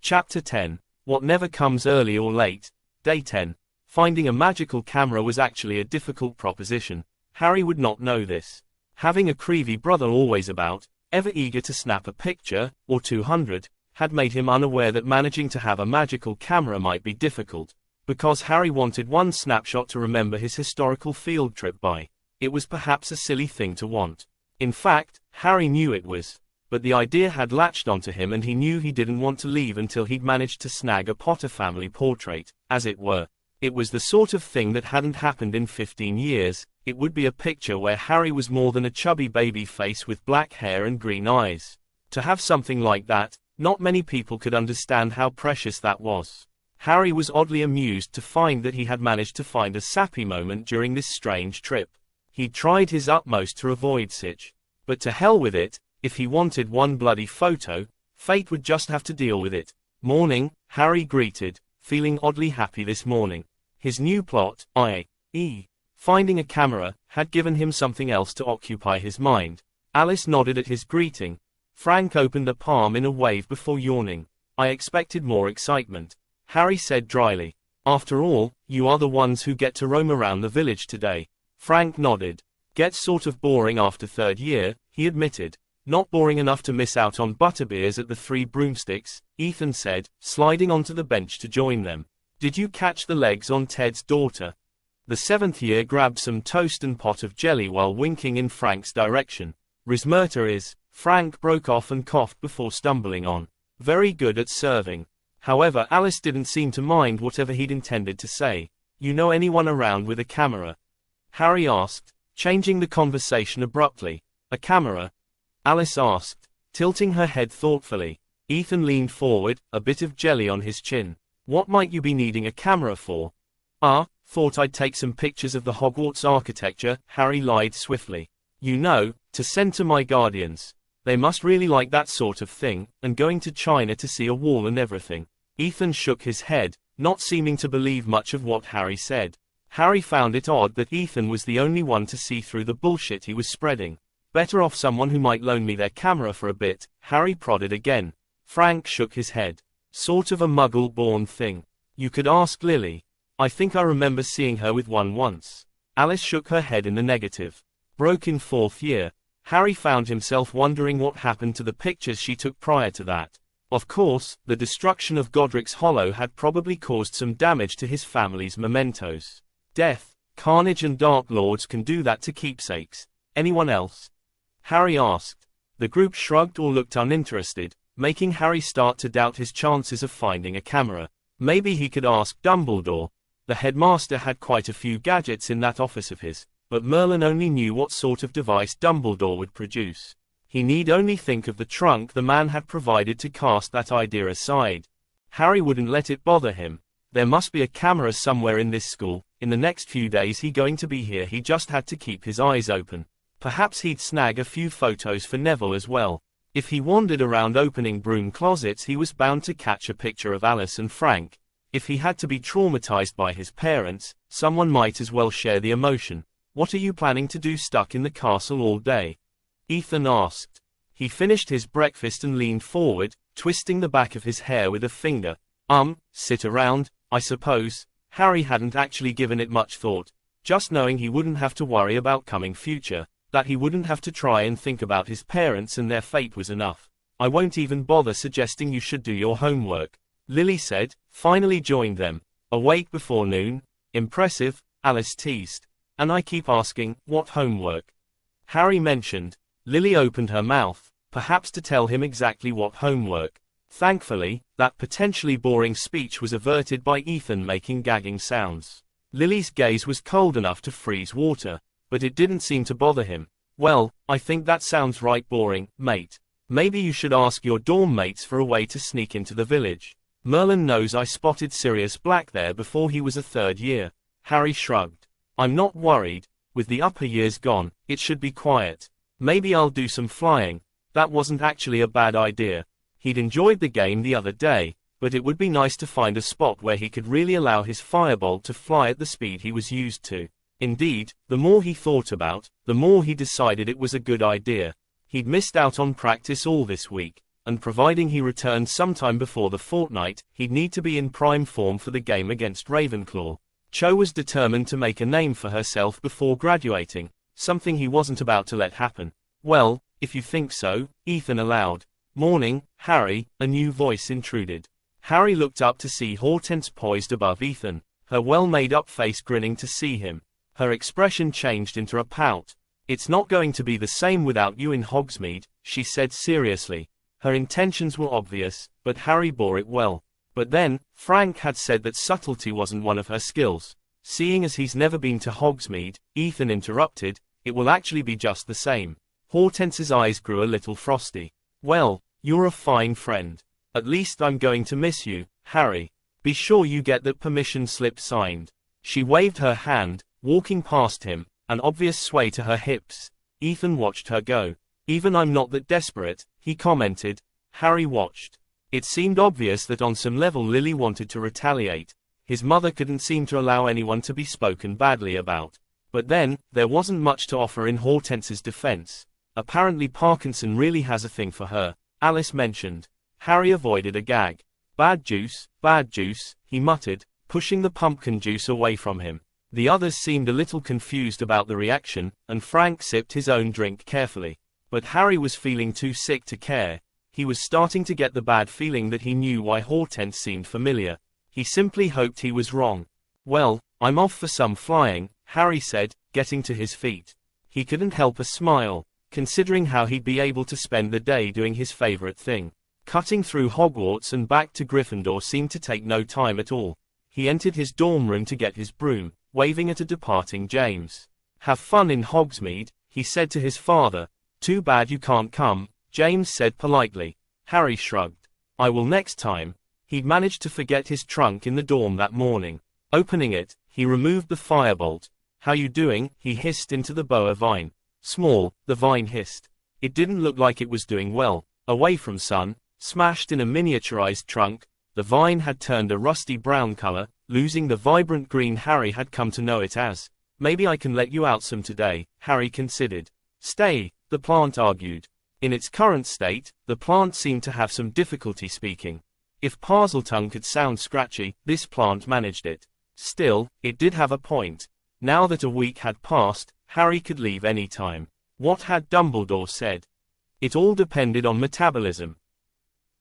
Chapter 10. What never comes early or late. Day 10. Finding a magical camera was actually a difficult proposition. Harry would not know this. Having a Creevy brother always about, ever eager to snap a picture, or 200, had made him unaware that managing to have a magical camera might be difficult, because Harry wanted one snapshot to remember his historical field trip by. It was perhaps a silly thing to want. In fact, Harry knew it was. But the idea had latched onto him and he knew he didn't want to leave until he'd managed to snag a Potter family portrait, as it were. It was the sort of thing that hadn't happened in 15 years, it would be a picture where Harry was more than a chubby baby face with black hair and green eyes. To have something like that, not many people could understand how precious that was. Harry was oddly amused to find that he had managed to find a sappy moment during this strange trip. He'd tried his utmost to avoid such. But to hell with it. If he wanted one bloody photo, fate would just have to deal with it. Morning, Harry greeted, feeling oddly happy this morning. His new plot, i.e., finding a camera, had given him something else to occupy his mind. Alice nodded at his greeting. Frank opened a palm in a wave before yawning. I expected more excitement, Harry said dryly. After all, you are the ones who get to roam around the village today. Frank nodded. Gets sort of boring after third year, he admitted. Not boring enough to miss out on butterbeers at the Three Broomsticks, Ethan said, sliding onto the bench to join them. Did you catch the legs on Ted's daughter? The seventh year grabbed some toast and pot of jelly while winking in Frank's direction. Rismerta is, Frank broke off and coughed before stumbling on. Very good at serving. However, Alice didn't seem to mind whatever he'd intended to say. You know anyone around with a camera? Harry asked, changing the conversation abruptly. A camera? Alice asked, tilting her head thoughtfully. Ethan leaned forward, a bit of jelly on his chin. What might you be needing a camera for? Thought I'd take some pictures of the Hogwarts architecture, Harry lied swiftly. You know, to send to my guardians. They must really like that sort of thing, and going to China to see a wall and everything. Ethan shook his head, not seeming to believe much of what Harry said. Harry found it odd that Ethan was the only one to see through the bullshit he was spreading. Better off someone who might loan me their camera for a bit, Harry prodded again. Frank shook his head. Sort of a muggle-born thing. You could ask Lily. I think I remember seeing her with one once. Alice shook her head in the negative. Broke in fourth year. Harry found himself wondering what happened to the pictures she took prior to that. Of course, the destruction of Godric's Hollow had probably caused some damage to his family's mementos. Death, carnage and Dark Lords can do that to keepsakes. Anyone else? Harry asked. The group shrugged or looked uninterested, making Harry start to doubt his chances of finding a camera. Maybe he could ask Dumbledore. The headmaster had quite a few gadgets in that office of his, but Merlin only knew what sort of device Dumbledore would produce. He need only think of the trunk the man had provided to cast that idea aside. Harry wouldn't let it bother him. There must be a camera somewhere in this school. In the next few days he going to be here, he just had to keep his eyes open. Perhaps he'd snag a few photos for Neville as well. If he wandered around opening broom closets he was bound to catch a picture of Alice and Frank. If he had to be traumatized by his parents, someone might as well share the emotion. What are you planning to do stuck in the castle all day? Ethan asked. He finished his breakfast and leaned forward, twisting the back of his hair with a finger. Sit around, I suppose. Harry hadn't actually given it much thought. Just knowing he wouldn't have to worry about coming future. That he wouldn't have to try and think about his parents and their fate was enough. I won't even bother suggesting you should do your homework. Lily said, finally joined them. Awake before noon? Impressive, Alice teased. And I keep asking, what homework? Harry mentioned. Lily opened her mouth, perhaps to tell him exactly what homework. Thankfully, that potentially boring speech was averted by Ethan making gagging sounds. Lily's gaze was cold enough to freeze water. But it didn't seem to bother him. Well, I think that sounds right boring, mate. Maybe you should ask your dorm mates for a way to sneak into the village. Merlin knows I spotted Sirius Black there before he was a third year. Harry shrugged. I'm not worried. With the upper years gone, it should be quiet. Maybe I'll do some flying. That wasn't actually a bad idea. He'd enjoyed the game the other day, but it would be nice to find a spot where he could really allow his firebolt to fly at the speed he was used to. Indeed, the more he thought about, the more he decided it was a good idea. He'd missed out on practice all this week. and providing he returned sometime before the fortnight, he'd need to be in prime form for the game against Ravenclaw. Cho was determined to make a name for herself before graduating, something he wasn't about to let happen. Well, if you think so, Ethan allowed. Morning, Harry, a new voice intruded. Harry looked up to see Hortense poised above Ethan, her well-made-up face grinning to see him. Her expression changed into a pout. It's not going to be the same without you in Hogsmeade, she said seriously. Her intentions were obvious, but Harry bore it well. But then, Frank had said that subtlety wasn't one of her skills. Seeing as he's never been to Hogsmeade, Ethan interrupted, it will actually be just the same. Hortense's eyes grew a little frosty. Well, you're a fine friend. At least I'm going to miss you, Harry. Be sure you get that permission slip signed. She waved her hand, walking past him, an obvious sway to her hips. Ethan watched her go. Even I'm not that desperate, he commented. Harry watched. It seemed obvious that on some level Lily wanted to retaliate. His mother couldn't seem to allow anyone to be spoken badly about. But then, there wasn't much to offer in Hortense's defense. Apparently Parkinson really has a thing for her, Alice mentioned. Harry avoided a gag. Bad juice, he muttered, pushing the pumpkin juice away from him. The others seemed a little confused about the reaction, and Frank sipped his own drink carefully. But Harry was feeling too sick to care. He was starting to get the bad feeling that he knew why Hortense seemed familiar. He simply hoped he was wrong. Well, I'm off for some flying, Harry said, getting to his feet. He couldn't help a smile, considering how he'd be able to spend the day doing his favorite thing. Cutting through Hogwarts and back to Gryffindor seemed to take no time at all. He entered his dorm room to get his broom, waving at a departing James. Have fun in Hogsmeade, he said to his father. Too bad you can't come, James said politely. Harry shrugged. I will next time. He'd managed to forget his trunk in the dorm that morning. Opening it, he removed the firebolt. How you doing? He hissed into the boa vine. Small, the vine hissed. It didn't look like it was doing well. Away from sun, smashed in a miniaturized trunk, the vine had turned a rusty brown color, losing the vibrant green Harry had come to know it as. Maybe I can let you out some today, Harry considered. Stay, the plant argued. In its current state, the plant seemed to have some difficulty speaking. If Parseltongue could sound scratchy, this plant managed it. Still, it did have a point. Now that a week had passed, Harry could leave any time. What had Dumbledore said? It all depended on metabolism.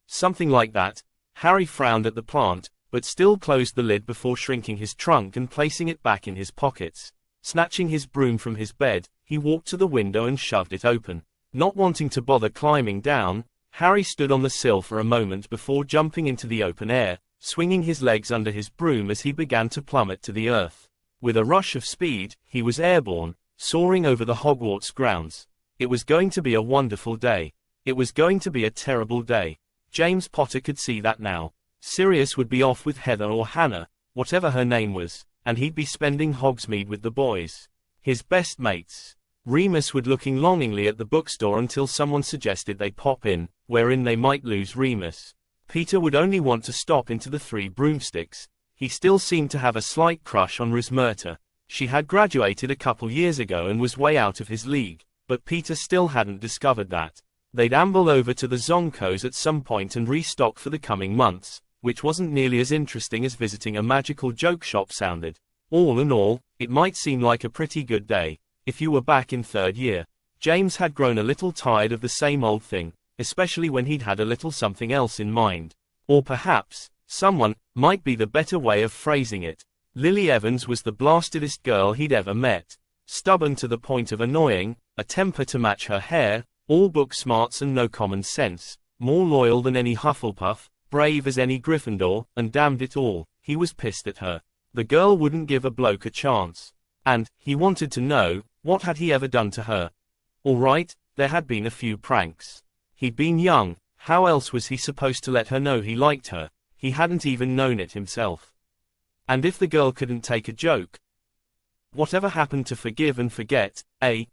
Something like that. Harry frowned at the plant, but still closed the lid before shrinking his trunk and placing it back in his pockets. Snatching his broom from his bed, he walked to the window and shoved it open. Not wanting to bother climbing down, Harry stood on the sill for a moment before jumping into the open air, swinging his legs under his broom as he began to plummet to the earth. With a rush of speed, he was airborne, soaring over the Hogwarts grounds. It was going to be a wonderful day. It was going to be a terrible day. James Potter could see that now. Sirius would be off with Heather or Hannah, whatever her name was, and he'd be spending Hogsmeade with the boys. His best mates. Remus would looking longingly at the bookstore until someone suggested they pop in, wherein they might lose Remus. Peter would only want to stop into the Three Broomsticks. He still seemed to have a slight crush on Rismerta. She had graduated a couple years ago and was way out of his league, but Peter still hadn't discovered that. They'd amble over to the Zonkos at some point and restock for the coming months, which wasn't nearly as interesting as visiting a magical joke shop sounded. All in all, it might seem like a pretty good day, if you were back in third year. James had grown a little tired of the same old thing, especially when he'd had a little something else in mind. Or perhaps, someone, might be the better way of phrasing it. Lily Evans was the blastedest girl he'd ever met. Stubborn to the point of annoying, a temper to match her hair, all book smarts and no common sense, more loyal than any Hufflepuff, brave as any Gryffindor, and damned it all, he was pissed at her. The girl wouldn't give a bloke a chance. And, he wanted to know, what had he ever done to her? Alright, there had been a few pranks. He'd been young, how else was he supposed to let her know he liked her? He hadn't even known it himself. And if the girl couldn't take a joke? Whatever happened to forgive and forget, eh?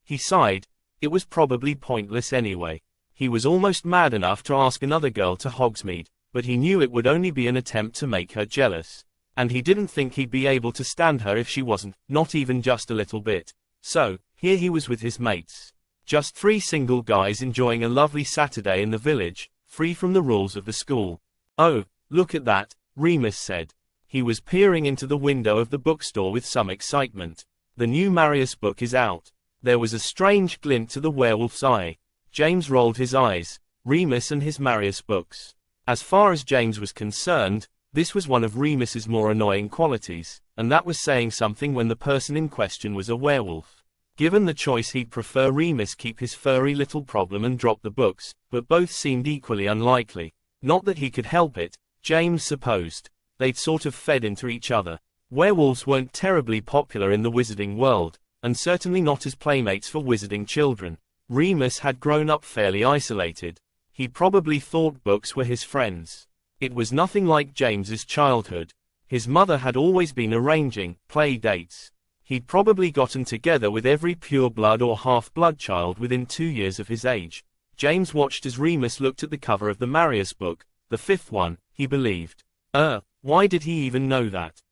He sighed. It was probably pointless anyway. He was almost mad enough to ask another girl to Hogsmeade, but he knew it would only be an attempt to make her jealous. And he didn't think he'd be able to stand her if she wasn't, not even just a little bit. So, here he was with his mates. Just three single guys enjoying a lovely Saturday in the village, free from the rules of the school. "Oh, look at that," Remus said. He was peering into the window of the bookstore with some excitement. "The new Marius book is out." There was a strange glint to the werewolf's eye. James rolled his eyes. Remus and his Marius books. As far as James was concerned, this was one of Remus's more annoying qualities, and that was saying something when the person in question was a werewolf. Given the choice, he'd prefer Remus keep his furry little problem and drop the books, but both seemed equally unlikely. Not that he could help it, James supposed. They'd sort of fed into each other. Werewolves weren't terribly popular in the wizarding world, and certainly not as playmates for wizarding children. Remus had grown up fairly isolated. He probably thought books were his friends. It was nothing like James's childhood. His mother had always been arranging play dates. He'd probably gotten together with every pure-blood or half-blood child within 2 years of his age. James watched as Remus looked at the cover of the Marius book, the 5th one, he believed. Why did he even know that?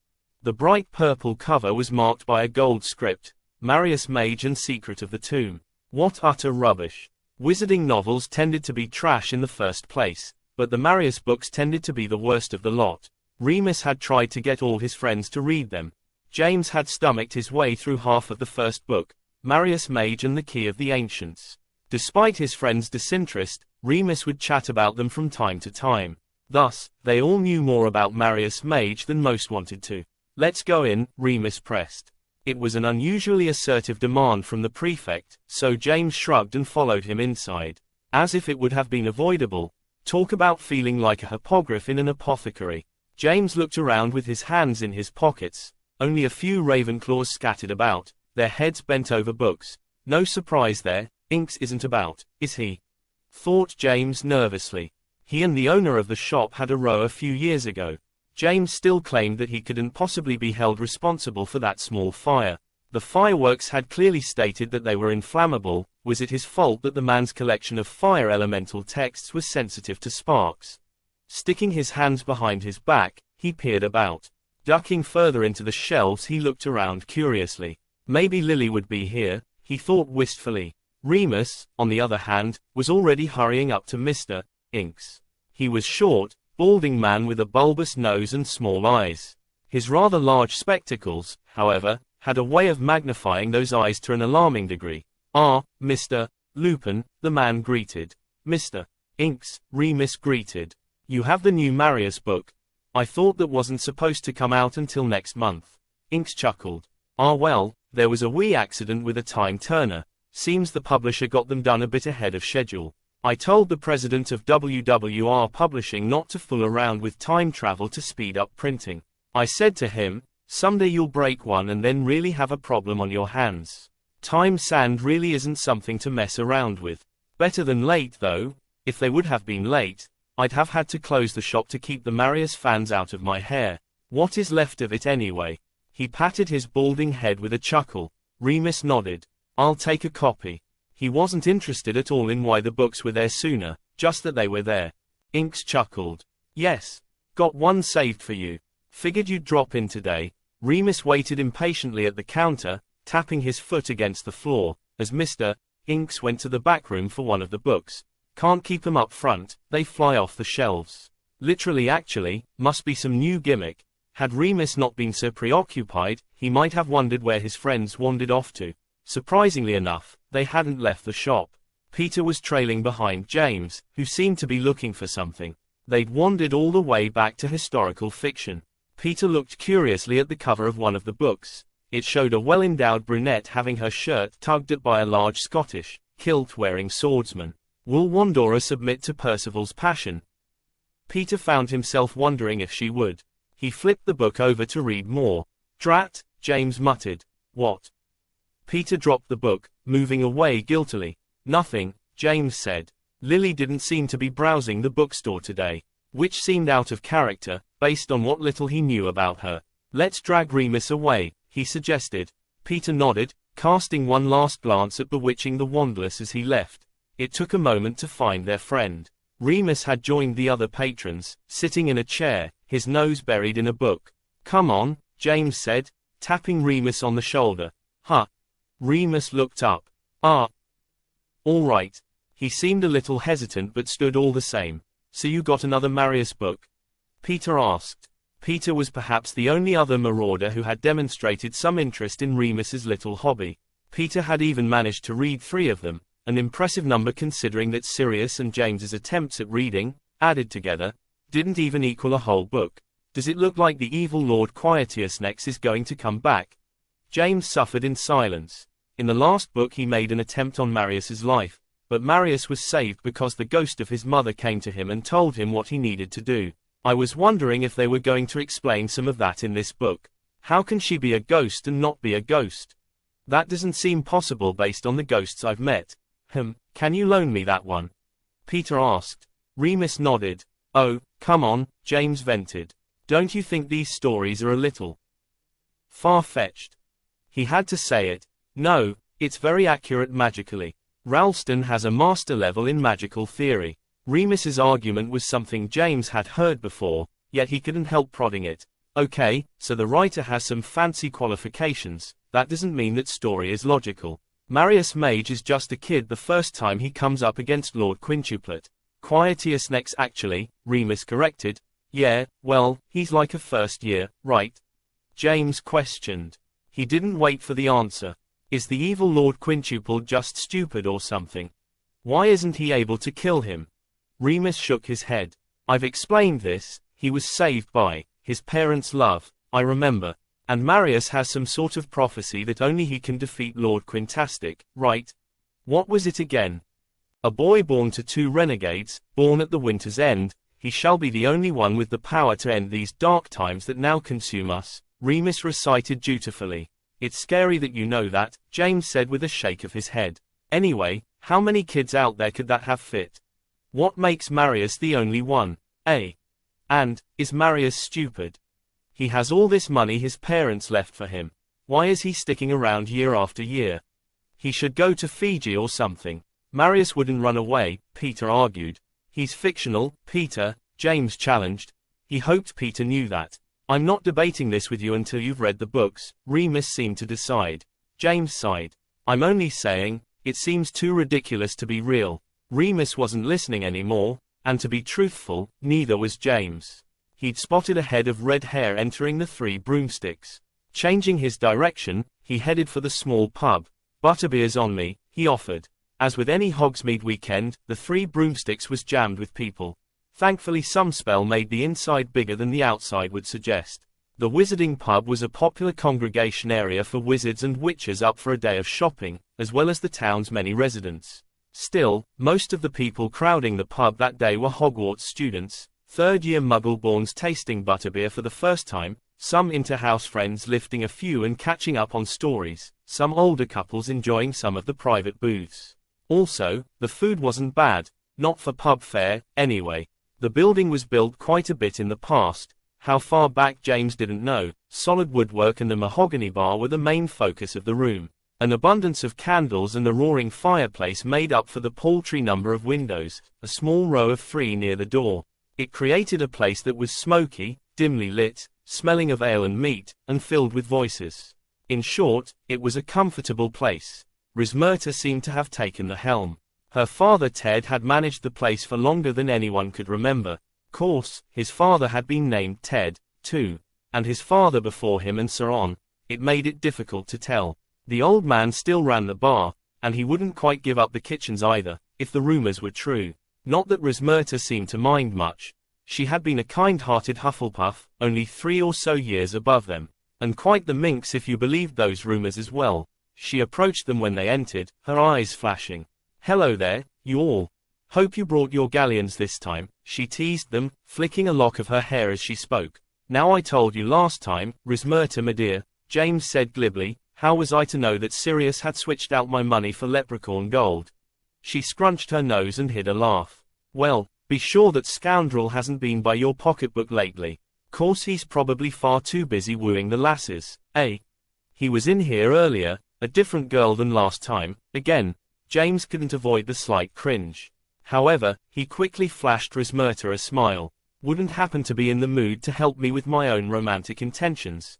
The bright purple cover was marked by a gold script, Marius Mage and Secret of the Tomb. What utter rubbish. Wizarding novels tended to be trash in the first place, but the Marius books tended to be the worst of the lot. Remus had tried to get all his friends to read them. James had stomached his way through half of the first book, Marius Mage and the Key of the Ancients. Despite his friends' disinterest, Remus would chat about them from time to time. Thus, they all knew more about Marius Mage than most wanted to. "Let's go in," Remus pressed. It was an unusually assertive demand from the prefect, so James shrugged and followed him inside. As if it would have been avoidable. Talk about feeling like a hippogriff in an apothecary. James looked around with his hands in his pockets, only a few Ravenclaws scattered about, their heads bent over books. No surprise there, Inks isn't about, is he? Thought James nervously. He and the owner of the shop had a row a few years ago. James still claimed that he couldn't possibly be held responsible for that small fire. The fireworks had clearly stated that they were inflammable. Was it his fault that the man's collection of fire elemental texts was sensitive to sparks? Sticking his hands behind his back, he peered about. Ducking further into the shelves, he looked around curiously. Maybe Lily would be here, he thought wistfully. Remus, on the other hand, was already hurrying up to Mr. Inks. He was short, balding man with a bulbous nose and small eyes. His rather large spectacles, however, had a way of magnifying those eyes to an alarming degree. "Ah, Mr. Lupin," the man greeted. "Mr. Inks," Remus greeted. "You have the new Marius book. I thought that wasn't supposed to come out until next month." Inks chuckled. "Ah well, there was a wee accident with a time turner. Seems the publisher got them done a bit ahead of schedule. I told the president of WWR Publishing not to fool around with time travel to speed up printing. I said to him, someday you'll break one and then really have a problem on your hands. Time sand really isn't something to mess around with. Better than late though. If they would have been late, I'd have had to close the shop to keep the Marius fans out of my hair. What is left of it anyway?" He patted his balding head with a chuckle. Remus nodded. "I'll take a copy." He wasn't interested at all in why the books were there sooner, just that they were there. Inks chuckled. "Yes. Got one saved for you. Figured you'd drop in today." Remus waited impatiently at the counter, tapping his foot against the floor, as Mr. Inks went to the back room for one of the books. "Can't keep 'em up front, they fly off the shelves." Literally actually, must be some new gimmick. Had Remus not been so preoccupied, he might have wondered where his friends wandered off to. Surprisingly enough, they hadn't left the shop. Peter was trailing behind James, who seemed to be looking for something. They'd wandered all the way back to historical fiction. Peter looked curiously at the cover of one of the books. It showed a well-endowed brunette having her shirt tugged at by a large Scottish, kilt-wearing swordsman. Will Wandora submit to Percival's passion? Peter found himself wondering if she would. He flipped the book over to read more. "Drat," James muttered. "What?" Peter dropped the book, moving away guiltily. "Nothing," James said. Lily didn't seem to be browsing the bookstore today, which seemed out of character, based on what little he knew about her. "Let's drag Remus away," he suggested. Peter nodded, casting one last glance at Bewitching the Wandless as he left. It took a moment to find their friend. Remus had joined the other patrons, sitting in a chair, his nose buried in a book. "Come on," James said, tapping Remus on the shoulder. "Huh." Remus looked up. "Ah. All right." He seemed a little hesitant but stood all the same. So you got another Marius book? Peter asked. Peter was perhaps the only other marauder who had demonstrated some interest in Remus's little hobby. Peter had even managed to read 3 of them, an impressive number considering that Sirius and James's attempts at reading, added together, didn't even equal a whole book. Does it look like the evil Lord Quietus next is going to come back? James suffered in silence. In the last book he made an attempt on Marius's life, but Marius was saved because the ghost of his mother came to him and told him what he needed to do. I was wondering if they were going to explain some of that in this book. How can she be a ghost and not be a ghost? That doesn't seem possible based on the ghosts I've met. Can you loan me that one? Peter asked. Remus nodded. Oh, come on, James vented. Don't you think these stories are a little far-fetched? He had to say it. No, it's very accurate magically. Ralston has a master level in magical theory. Remus's argument was something James had heard before, yet he couldn't help prodding it. Okay, so the writer has some fancy qualifications. That doesn't mean that story is logical. Marius Mage is just a kid the first time he comes up against Lord Quintuplet. Quietus next actually, Remus corrected. Yeah, well, he's like a first year, right? James questioned. He didn't wait for the answer. Is the evil Lord Quintuple just stupid or something? Why isn't he able to kill him? Remus shook his head. I've explained this. He was saved by his parents' love, I remember. And Marius has some sort of prophecy that only he can defeat Lord Quintastic, right? What was it again? A boy born to 2 renegades, born at the winter's end, he shall be the only one with the power to end these dark times that now consume us, Remus recited dutifully. It's scary that you know that, James said with a shake of his head. Anyway, how many kids out there could that have fit? What makes Marius the only one? And, is Marius stupid? He has all this money his parents left for him. Why is he sticking around year after year? He should go to Fiji or something. Marius wouldn't run away, Peter argued. He's fictional, Peter, James challenged. He hoped Peter knew that. I'm not debating this with you until you've read the books, Remus seemed to decide. James sighed. I'm only saying, it seems too ridiculous to be real. Remus wasn't listening anymore, and to be truthful, neither was James. He'd spotted a head of red hair entering the 3 broomsticks. Changing his direction, he headed for the small pub. Butterbeer's on me, he offered. As with any Hogsmeade weekend, the 3 broomsticks was jammed with people. Thankfully some spell made the inside bigger than the outside would suggest. The Wizarding Pub was a popular congregation area for wizards and witches up for a day of shopping, as well as the town's many residents. Still, most of the people crowding the pub that day were Hogwarts students, third-year Muggle-borns tasting butterbeer for the first time, some inter-house friends lifting a few and catching up on stories, some older couples enjoying some of the private booths. Also, the food wasn't bad, not for pub fare, anyway. The building was built quite a bit in the past, how far back James didn't know. Solid woodwork and the mahogany bar were the main focus of the room. An abundance of candles and the roaring fireplace made up for the paltry number of windows, a small row of 3 near the door. It created a place that was smoky, dimly lit, smelling of ale and meat, and filled with voices. In short, it was a comfortable place. Rismerta seemed to have taken the helm. Her father Ted had managed the place for longer than anyone could remember. Course, his father had been named Ted, too. And his father before him and so on. It made it difficult to tell. The old man still ran the bar, and he wouldn't quite give up the kitchens either, if the rumors were true. Not that Rismerta seemed to mind much. She had been a kind-hearted Hufflepuff, only 3 or so years above them. And quite the minx if you believed those rumors as well. She approached them when they entered, her eyes flashing. Hello there, you all. Hope you brought your galleons this time, she teased them, flicking a lock of her hair as she spoke. Now I told you last time, Rismerta my dear, James said glibly. How was I to know that Sirius had switched out my money for leprechaun gold? She scrunched her nose and hid a laugh. Well, be sure that scoundrel hasn't been by your pocketbook lately. Course he's probably far too busy wooing the lasses, eh? He was in here earlier, a different girl than last time. Again, James couldn't avoid the slight cringe. However, he quickly flashed Rismerta a smile. Wouldn't happen to be in the mood to help me with my own romantic intentions?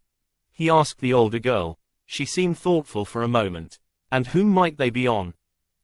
He asked the older girl. She seemed thoughtful for a moment. And whom might they be on?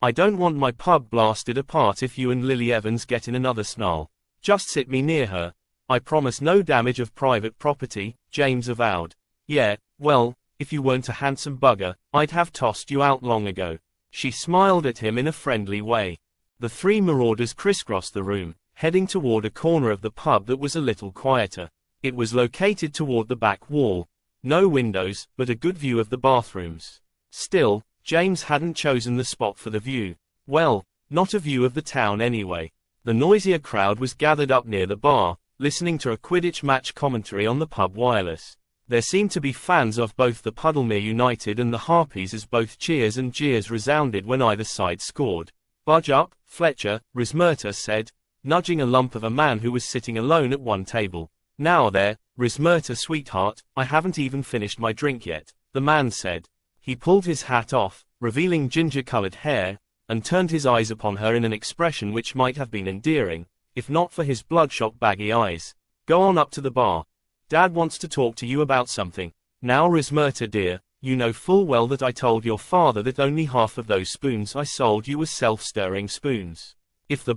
I don't want my pub blasted apart if you and Lily Evans get in another snarl. Just sit me near her. I promise no damage of private property, James avowed. Yeah, well, if you weren't a handsome bugger, I'd have tossed you out long ago. She smiled at him in a friendly way. The three marauders crisscrossed the room, heading toward a corner of the pub that was a little quieter. It was located toward the back wall. No windows, but a good view of the bathrooms. Still, James hadn't chosen the spot for the view. Well, not a view of the town anyway. The noisier crowd was gathered up near the bar, listening to a Quidditch match commentary on the pub wireless. There seemed to be fans of both the Puddlemere United and the Harpies as both cheers and jeers resounded when either side scored. Budge up, Fletcher, Rismerta said, nudging a lump of a man who was sitting alone at one table. Now there, Rismerta sweetheart, I haven't even finished my drink yet, the man said. He pulled his hat off, revealing ginger-colored hair, and turned his eyes upon her in an expression which might have been endearing, if not for his bloodshot baggy eyes. Go on up to the bar. Dad wants to talk to you about something. Now Rismerta dear, you know full well that I told your father that only half of those spoons I sold you were self-stirring spoons. If the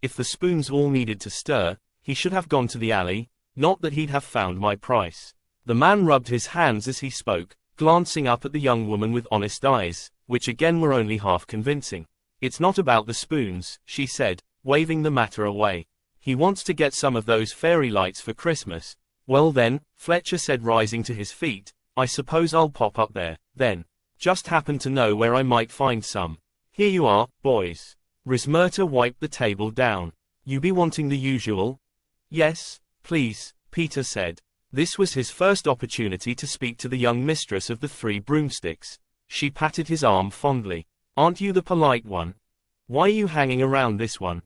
if the spoons all needed to stir, he should have gone to the alley, not that he'd have found my price. The man rubbed his hands as he spoke, glancing up at the young woman with honest eyes, which again were only half convincing. It's not about the spoons, she said, waving the matter away. He wants to get some of those fairy lights for Christmas. Well then, Fletcher said, rising to his feet, I suppose I'll pop up there, then. Just happen to know where I might find some. Here you are, boys. Rismerta wiped the table down. You be wanting the usual? Yes, please, Peter said. This was his first opportunity to speak to the young mistress of the three broomsticks. She patted his arm fondly. Aren't you the polite one? Why are you hanging around this one?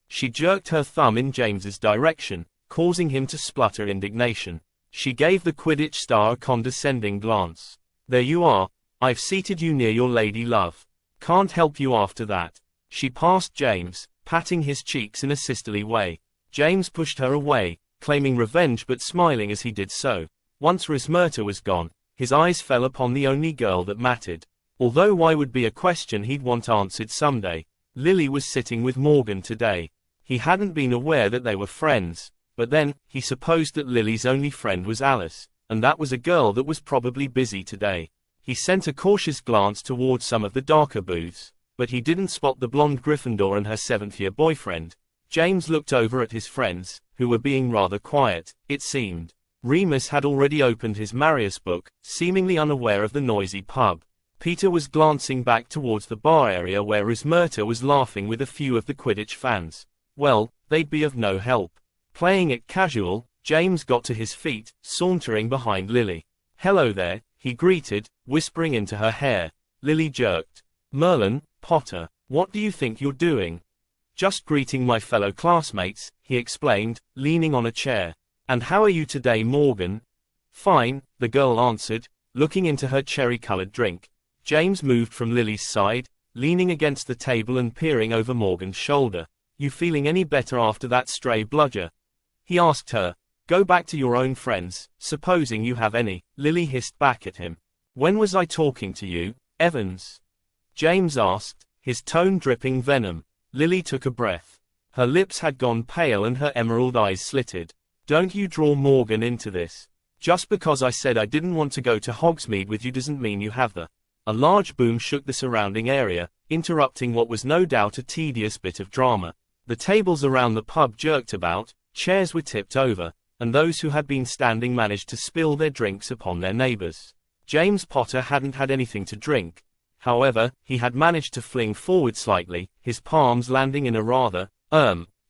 She jerked her thumb in James's direction, causing him to splutter indignation. She gave the Quidditch star a condescending glance. There you are. I've seated you near your lady love. Can't help you after that. She passed James, patting his cheeks in a sisterly way. James pushed her away, claiming revenge but smiling as he did so. Once Rismerta was gone, his eyes fell upon the only girl that mattered. Although why would be a question he'd want answered someday. Lily was sitting with Morgan today. He hadn't been aware that they were friends, but then, he supposed that Lily's only friend was Alice, and that was a girl that was probably busy today. He sent a cautious glance towards some of the darker booths, but he didn't spot the blonde Gryffindor and her seventh-year boyfriend. James looked over at his friends, who were being rather quiet, it seemed. Remus had already opened his Marius book, seemingly unaware of the noisy pub. Peter was glancing back towards the bar area where Rismerta was laughing with a few of the Quidditch fans. Well, they'd be of no help. Playing it casual, James got to his feet, sauntering behind Lily. Hello there, he greeted, whispering into her hair. Lily jerked. Merlin, Potter, what do you think you're doing? Just greeting my fellow classmates, he explained, leaning on a chair. And how are you today, Morgan? Fine, the girl answered, looking into her cherry-colored drink. James moved from Lily's side, leaning against the table and peering over Morgan's shoulder. You feeling any better after that stray bludger? He asked her. Go back to your own friends, supposing you have any, Lily hissed back at him. When was I talking to you, Evans? James asked, his tone dripping venom. Lily took a breath. Her lips had gone pale and her emerald eyes slitted. Don't you draw Morgan into this. Just because I said I didn't want to go to Hogsmeade with you doesn't mean you have the. A large boom shook the surrounding area, interrupting what was no doubt a tedious bit of drama. The tables around the pub jerked about, chairs were tipped over, and those who had been standing managed to spill their drinks upon their neighbors. James Potter hadn't had anything to drink. However, he had managed to fling forward slightly, his palms landing in a rather,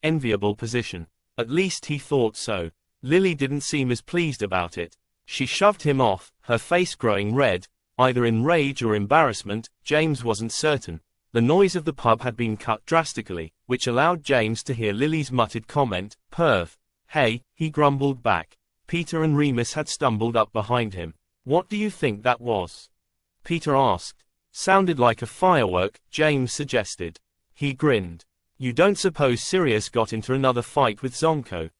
enviable position. At least he thought so. Lily didn't seem as pleased about it. She shoved him off, her face growing red, either in rage or embarrassment, James wasn't certain. The noise of the pub had been cut drastically, which allowed James to hear Lily's muttered comment, "Perv." Hey, he grumbled back. Peter and Remus had stumbled up behind him. What do you think that was? Peter asked. Sounded like a firework, James suggested. He grinned. You don't suppose Sirius got into another fight with Zonko?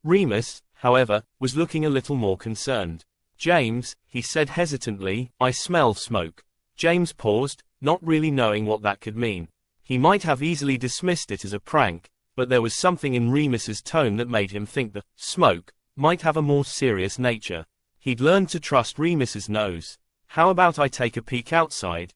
Remus, however, was looking a little more concerned. James, he said hesitantly, I smell smoke. James paused, not really knowing what that could mean. He might have easily dismissed it as a prank, but there was something in Remus's tone that made him think the smoke might have a more serious nature. He'd learned to trust Remus's nose. "How about I take a peek outside?"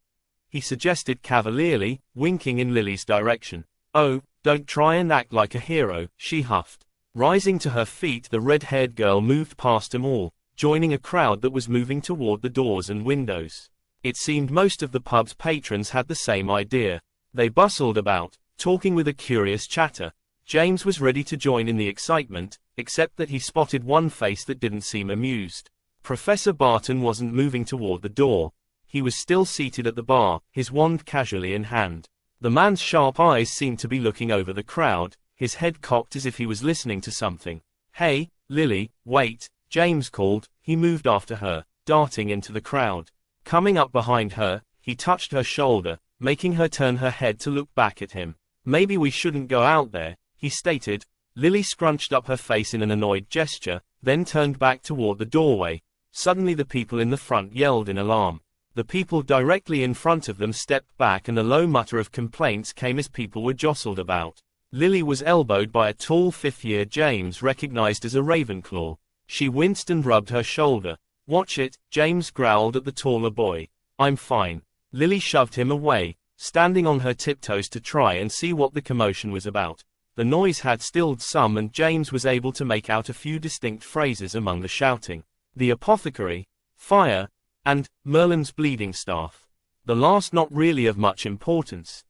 he suggested cavalierly, winking in Lily's direction. "Oh, don't try and act like a hero," she huffed. Rising to her feet, the red-haired girl moved past them all, joining a crowd that was moving toward the doors and windows. It seemed most of the pub's patrons had the same idea. They bustled about, talking with a curious chatter. James was ready to join in the excitement, except that he spotted one face that didn't seem amused. Professor Barton wasn't moving toward the door. He was still seated at the bar, his wand casually in hand. The man's sharp eyes seemed to be looking over the crowd, his head cocked as if he was listening to something. "Hey, Lily, wait," James called. He moved after her, darting into the crowd. Coming up behind her, he touched her shoulder, making her turn her head to look back at him. "Maybe we shouldn't go out there," he stated. Lily scrunched up her face in an annoyed gesture, then turned back toward the doorway. Suddenly the people in the front yelled in alarm. The people directly in front of them stepped back and a low mutter of complaints came as people were jostled about. Lily was elbowed by a tall fifth-year James recognized as a Ravenclaw. She winced and rubbed her shoulder. "Watch it," James growled at the taller boy. "I'm fine." Lily shoved him away, standing on her tiptoes to try and see what the commotion was about. The noise had stilled some and James was able to make out a few distinct phrases among the shouting. "The apothecary," "fire," and "Merlin's bleeding staff." The last not really of much importance.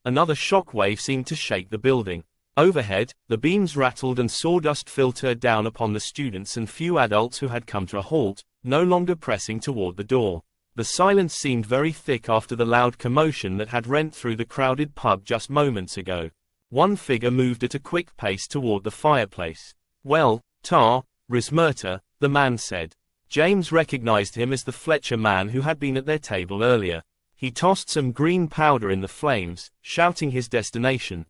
Another shockwave seemed to shake the building. Overhead, the beams rattled and sawdust filtered down upon the students and few adults who had come to a halt, no longer pressing toward the door. The silence seemed very thick after the loud commotion that had rent through the crowded pub just moments ago. One figure moved at a quick pace toward the fireplace. "Well, Tar, Rismerta," the man said. James recognized him as the Fletcher man who had been at their table earlier. He tossed some green powder in the flames, shouting his destination.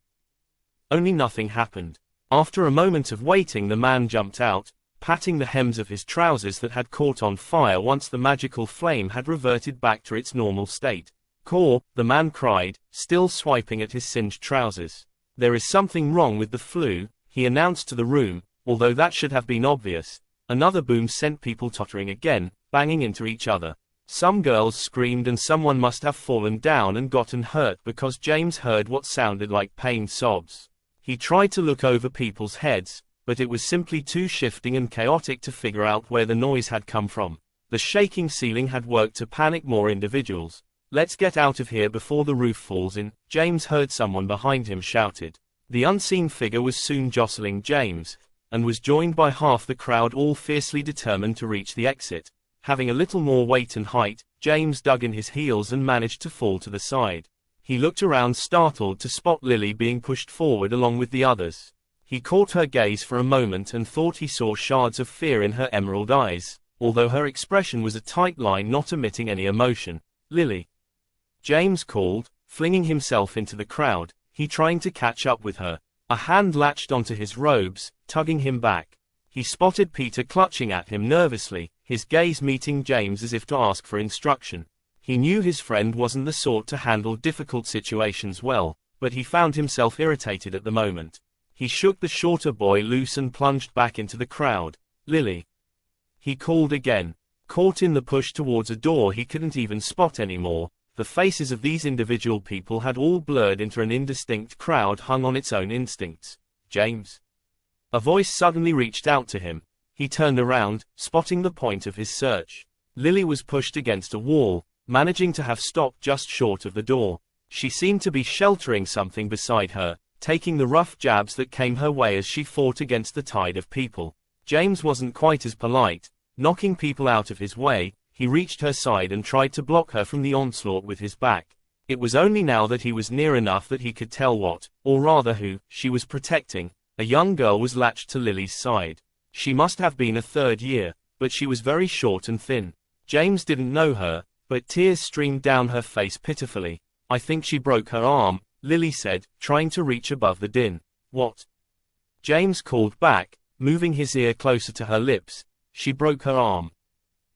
Only nothing happened. After a moment of waiting, the man jumped out, patting the hems of his trousers that had caught on fire once the magical flame had reverted back to its normal state. "Caw," the man cried, still swiping at his singed trousers. "There is something wrong with the flue," he announced to the room, although that should have been obvious. Another boom sent people tottering again, banging into each other. Some girls screamed and someone must have fallen down and gotten hurt because James heard what sounded like pained sobs. He tried to look over people's heads, but it was simply too shifting and chaotic to figure out where the noise had come from. The shaking ceiling had worked to panic more individuals. "Let's get out of here before the roof falls in," James heard someone behind him shouted. The unseen figure was soon jostling James, and was joined by half the crowd, all fiercely determined to reach the exit. Having a little more weight and height, James dug in his heels and managed to fall to the side. He looked around startled to spot Lily being pushed forward along with the others. He caught her gaze for a moment and thought he saw shards of fear in her emerald eyes, although her expression was a tight line not emitting any emotion. "Lily," James called, flinging himself into the crowd, he trying to catch up with her. A hand latched onto his robes, tugging him back. He spotted Peter clutching at him nervously, his gaze meeting James as if to ask for instruction. He knew his friend wasn't the sort to handle difficult situations well, but he found himself irritated at the moment. He shook the shorter boy loose and plunged back into the crowd. "Lily," he called again. Caught in the push towards a door he couldn't even spot anymore, the faces of these individual people had all blurred into an indistinct crowd hung on its own instincts. "James." A voice suddenly reached out to him. He turned around, spotting the point of his search. Lily was pushed against a wall, managing to have stopped just short of the door. She seemed to be sheltering something beside her, taking the rough jabs that came her way as she fought against the tide of people. James wasn't quite as polite, knocking people out of his way. He reached her side and tried to block her from the onslaught with his back. It was only now that he was near enough that he could tell what, or rather who, she was protecting. A young girl was latched to Lily's side. She must have been a third year, but she was very short and thin. James didn't know her, but tears streamed down her face pitifully. "I think she broke her arm," Lily said, trying to reach above the din. "What?" James called back, moving his ear closer to her lips. "She broke her arm."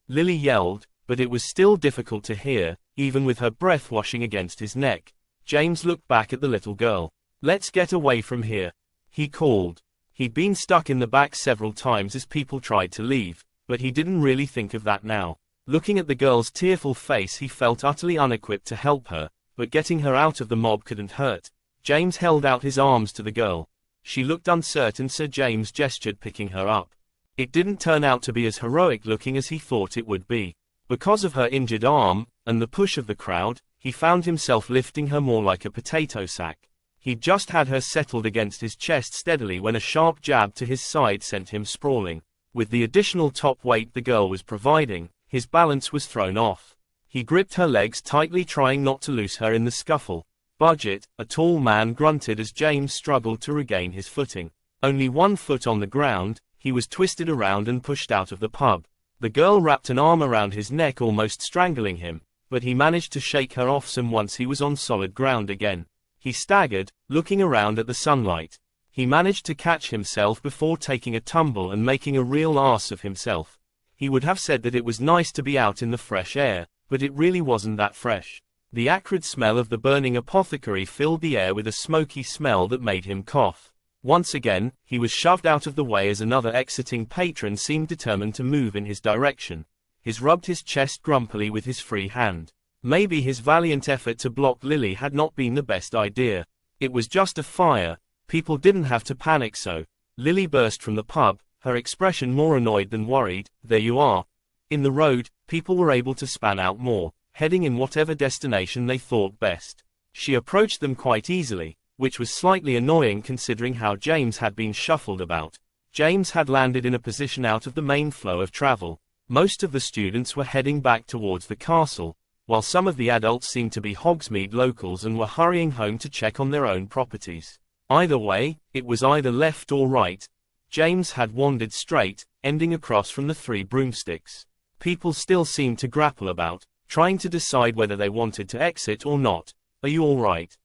Lily yelled, but it was still difficult to hear, even with her breath washing against his neck. James looked back at the little girl. "Let's get away from here," he called. He'd been stuck in the back several times as people tried to leave, but he didn't really think of that now. Looking at the girl's tearful face, he felt utterly unequipped to help her, but getting her out of the mob couldn't hurt. James held out his arms to the girl. She looked uncertain, so James gestured, picking her up. It didn't turn out to be as heroic looking as he thought it would be. Because of her injured arm, and the push of the crowd, he found himself lifting her more like a potato sack. He'd just had her settled against his chest steadily when a sharp jab to his side sent him sprawling. With the additional top weight the girl was providing, his balance was thrown off. He gripped her legs tightly, trying not to lose her in the scuffle. "Budget," a tall man grunted as James struggled to regain his footing. Only 1 foot on the ground, he was twisted around and pushed out of the pub. The girl wrapped an arm around his neck, almost strangling him, but he managed to shake her off some once he was on solid ground again. He staggered, looking around at the sunlight. He managed to catch himself before taking a tumble and making a real ass of himself. He would have said that it was nice to be out in the fresh air, but it really wasn't that fresh. The acrid smell of the burning apothecary filled the air with a smoky smell that made him cough. Once again, he was shoved out of the way as another exiting patron seemed determined to move in his direction. He rubbed his chest grumpily with his free hand. Maybe his valiant effort to block Lily had not been the best idea. It was just a fire. People didn't have to panic so. Lily burst from the pub, her expression more annoyed than worried. "There you are." In the road, people were able to span out more, heading in whatever destination they thought best. She approached them quite easily, which was slightly annoying considering how James had been shuffled about. James had landed in a position out of the main flow of travel. Most of the students were heading back towards the castle, while some of the adults seemed to be Hogsmeade locals and were hurrying home to check on their own properties. Either way, it was either left or right. James had wandered straight, ending across from the 3 broomsticks. People still seemed to grapple about, trying to decide whether they wanted to exit or not. "Are you all right?"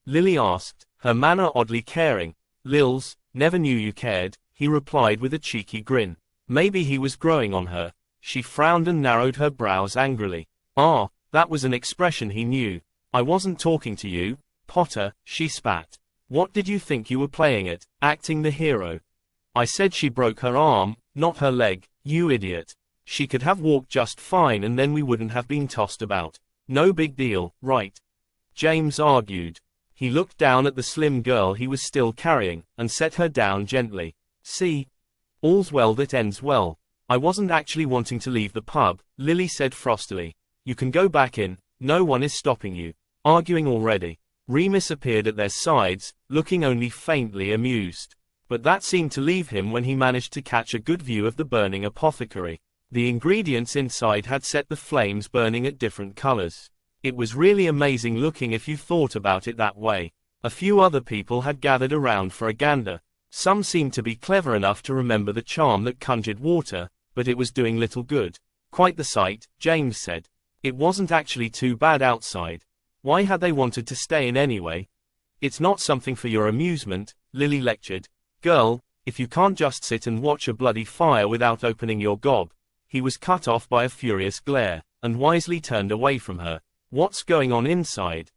Lily asked, her manner oddly caring. "Lils, never knew you cared," he replied with a cheeky grin. Maybe he was growing on her. She frowned and narrowed her brows angrily. "Ah, that was an expression he knew. I wasn't talking to you, Potter," she spat. "What did you think you were playing at, acting the hero?" "I said she broke her arm, not her leg, you idiot. She could have walked just fine and then we wouldn't have been tossed about. No big deal, right?" James argued. He looked down at the slim girl he was still carrying, and set her down gently. "See? All's well that ends well. I wasn't actually wanting to leave the pub," Lily said frostily. "You can go back in, no one is stopping you." Arguing already. Remus appeared at their sides, looking only faintly amused. But that seemed to leave him when he managed to catch a good view of the burning apothecary. The ingredients inside had set the flames burning at different colors. It was really amazing looking if you thought about it that way. A few other people had gathered around for a gander. Some seemed to be clever enough to remember the charm that conjured water, but it was doing little good. "Quite the sight," James said. "It wasn't actually too bad outside. Why had they wanted to stay in anyway?" "It's not something for your amusement," Lily lectured. "Girl, if you can't just sit and watch a bloody fire without opening your gob." He was cut off by a furious glare, and wisely turned away from her. "What's going on inside?"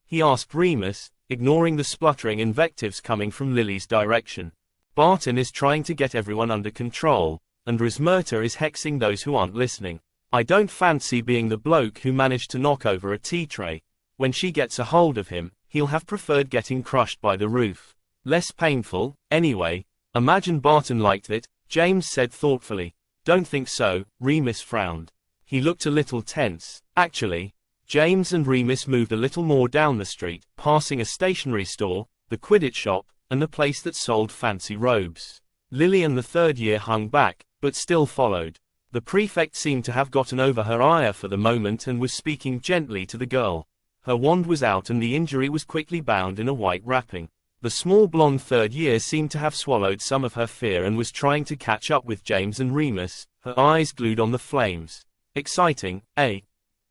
he asked Remus, ignoring the spluttering invectives coming from Lily's direction. "Barton is trying to get everyone under control, and Rismerta is hexing those who aren't listening. I don't fancy being the bloke who managed to knock over a tea tray. When she gets a hold of him, he'll have preferred getting crushed by the roof. Less painful, anyway." "Imagine Barton liked it," James said thoughtfully. "Don't think so," Remus frowned. He looked a little tense. Actually, James and Remus moved a little more down the street, passing a stationery store, the Quidditch shop, and the place that sold fancy robes. Lily and the 3rd year hung back, but still followed. The prefect seemed to have gotten over her ire for the moment and was speaking gently to the girl. Her wand was out and the injury was quickly bound in a white wrapping. The small blonde 3rd year seemed to have swallowed some of her fear and was trying to catch up with James and Remus, her eyes glued on the flames. "Exciting, eh?"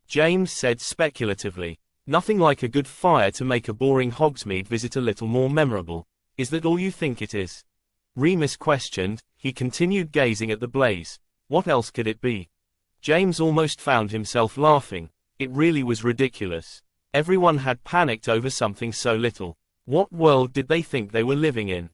James said speculatively. "Nothing like a good fire to make a boring Hogsmeade visit a little more memorable. Is that all you think it is?" Remus questioned. He continued gazing at the blaze. What else could it be? James almost found himself laughing. It really was ridiculous. Everyone had panicked over something so little. What world did they think they were living in?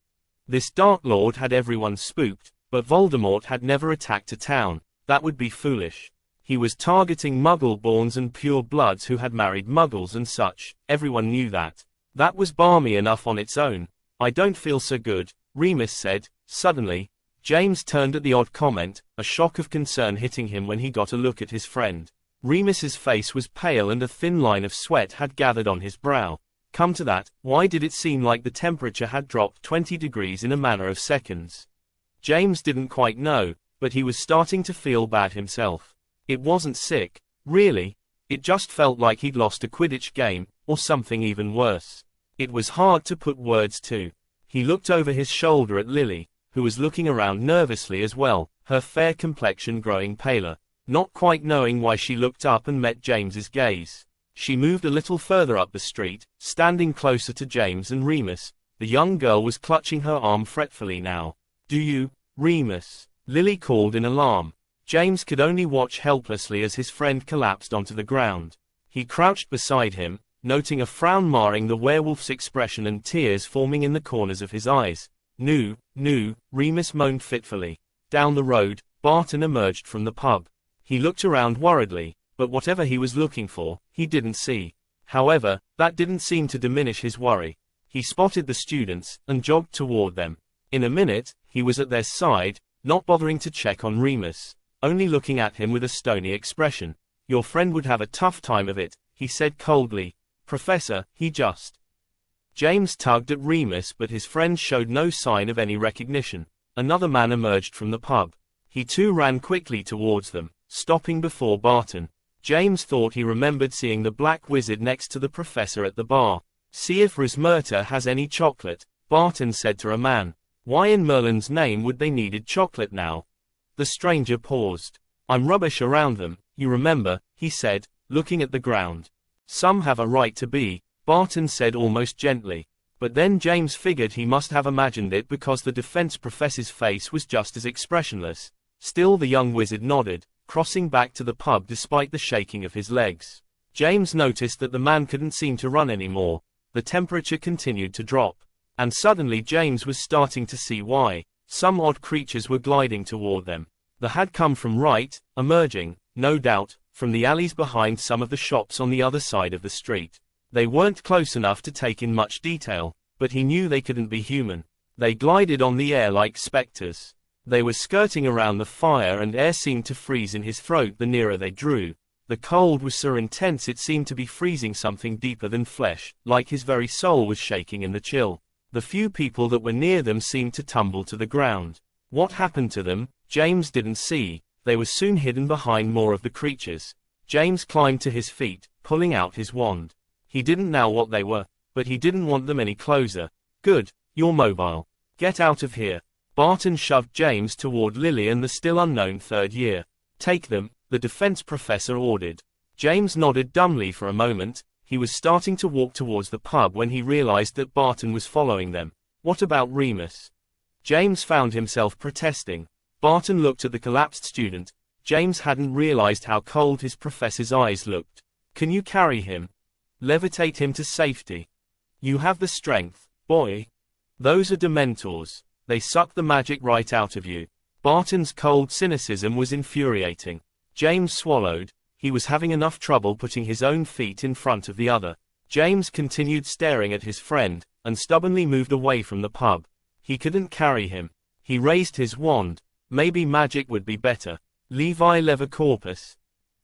This Dark Lord had everyone spooked, but Voldemort had never attacked a town. That would be foolish. He was targeting Muggle-borns and pure-bloods who had married Muggles and such. Everyone knew that. That was balmy enough on its own. I don't feel so good, Remus said. Suddenly, James turned at the odd comment, a shock of concern hitting him when he got a look at his friend. Remus's face was pale and a thin line of sweat had gathered on his brow. Come to that, why did it seem like the temperature had dropped 20 degrees in a matter of seconds? James didn't quite know, but he was starting to feel bad himself. It wasn't sick, really. It just felt like he'd lost a Quidditch game, or something even worse. It was hard to put words to. He looked over his shoulder at Lily, who was looking around nervously as well, her fair complexion growing paler. Not quite knowing why she looked up and met James's gaze. She moved a little further up the street, standing closer to James and Remus. The young girl was clutching her arm fretfully now. Do you, Remus? Lily called in alarm. James could only watch helplessly as his friend collapsed onto the ground. He crouched beside him, noting a frown marring the werewolf's expression and tears forming in the corners of his eyes. No, Remus moaned fitfully. Down the road, Barton emerged from the pub. He looked around worriedly, but whatever he was looking for, he didn't see. However, that didn't seem to diminish his worry. He spotted the students, and jogged toward them. In a minute, he was at their side, not bothering to check on Remus, only looking at him with a stony expression. Your friend would have a tough time of it, he said coldly. Professor, he just... James tugged at Remus but his friend showed no sign of any recognition. Another man emerged from the pub. He too ran quickly towards them, stopping before Barton. James thought he remembered seeing the black wizard next to the professor at the bar. See if Rosmerta has any chocolate, Barton said to a man. Why in Merlin's name would they needed chocolate now? The stranger paused. I'm rubbish around them, you remember, he said, looking at the ground. Some have a right to be, Barton said almost gently. But then James figured he must have imagined it because the defense professor's face was just as expressionless. Still the young wizard nodded, crossing back to the pub despite the shaking of his legs. James noticed that the man couldn't seem to run anymore. The temperature continued to drop. And suddenly James was starting to see why. Some odd creatures were gliding toward them. They had come from right, emerging, no doubt, from the alleys behind some of the shops on the other side of the street. They weren't close enough to take in much detail, but he knew they couldn't be human. They glided on the air like specters. They were skirting around the fire and air seemed to freeze in his throat the nearer they drew. The cold was so intense it seemed to be freezing something deeper than flesh, like his very soul was shaking in the chill. The few people that were near them seemed to tumble to the ground. What happened to them, James didn't see. They were soon hidden behind more of the creatures. James climbed to his feet, pulling out his wand. He didn't know what they were, but he didn't want them any closer. Good, you're mobile. Get out of here. Barton shoved James toward Lily and the still unknown third year. Take them, the defense professor ordered. James nodded dumbly for a moment. He was starting to walk towards the pub when he realized that Barton was following them. What about Remus? James found himself protesting. Barton looked at the collapsed student. James hadn't realized how cold his professor's eyes looked. Can you carry him? Levitate him to safety. You have the strength, boy. Those are Dementors. They suck the magic right out of you. Barton's cold cynicism was infuriating. James swallowed. He was having enough trouble putting his own feet in front of the other. James continued staring at his friend, and stubbornly moved away from the pub. He couldn't carry him. He raised his wand. Maybe magic would be better. Levi Levicorpus.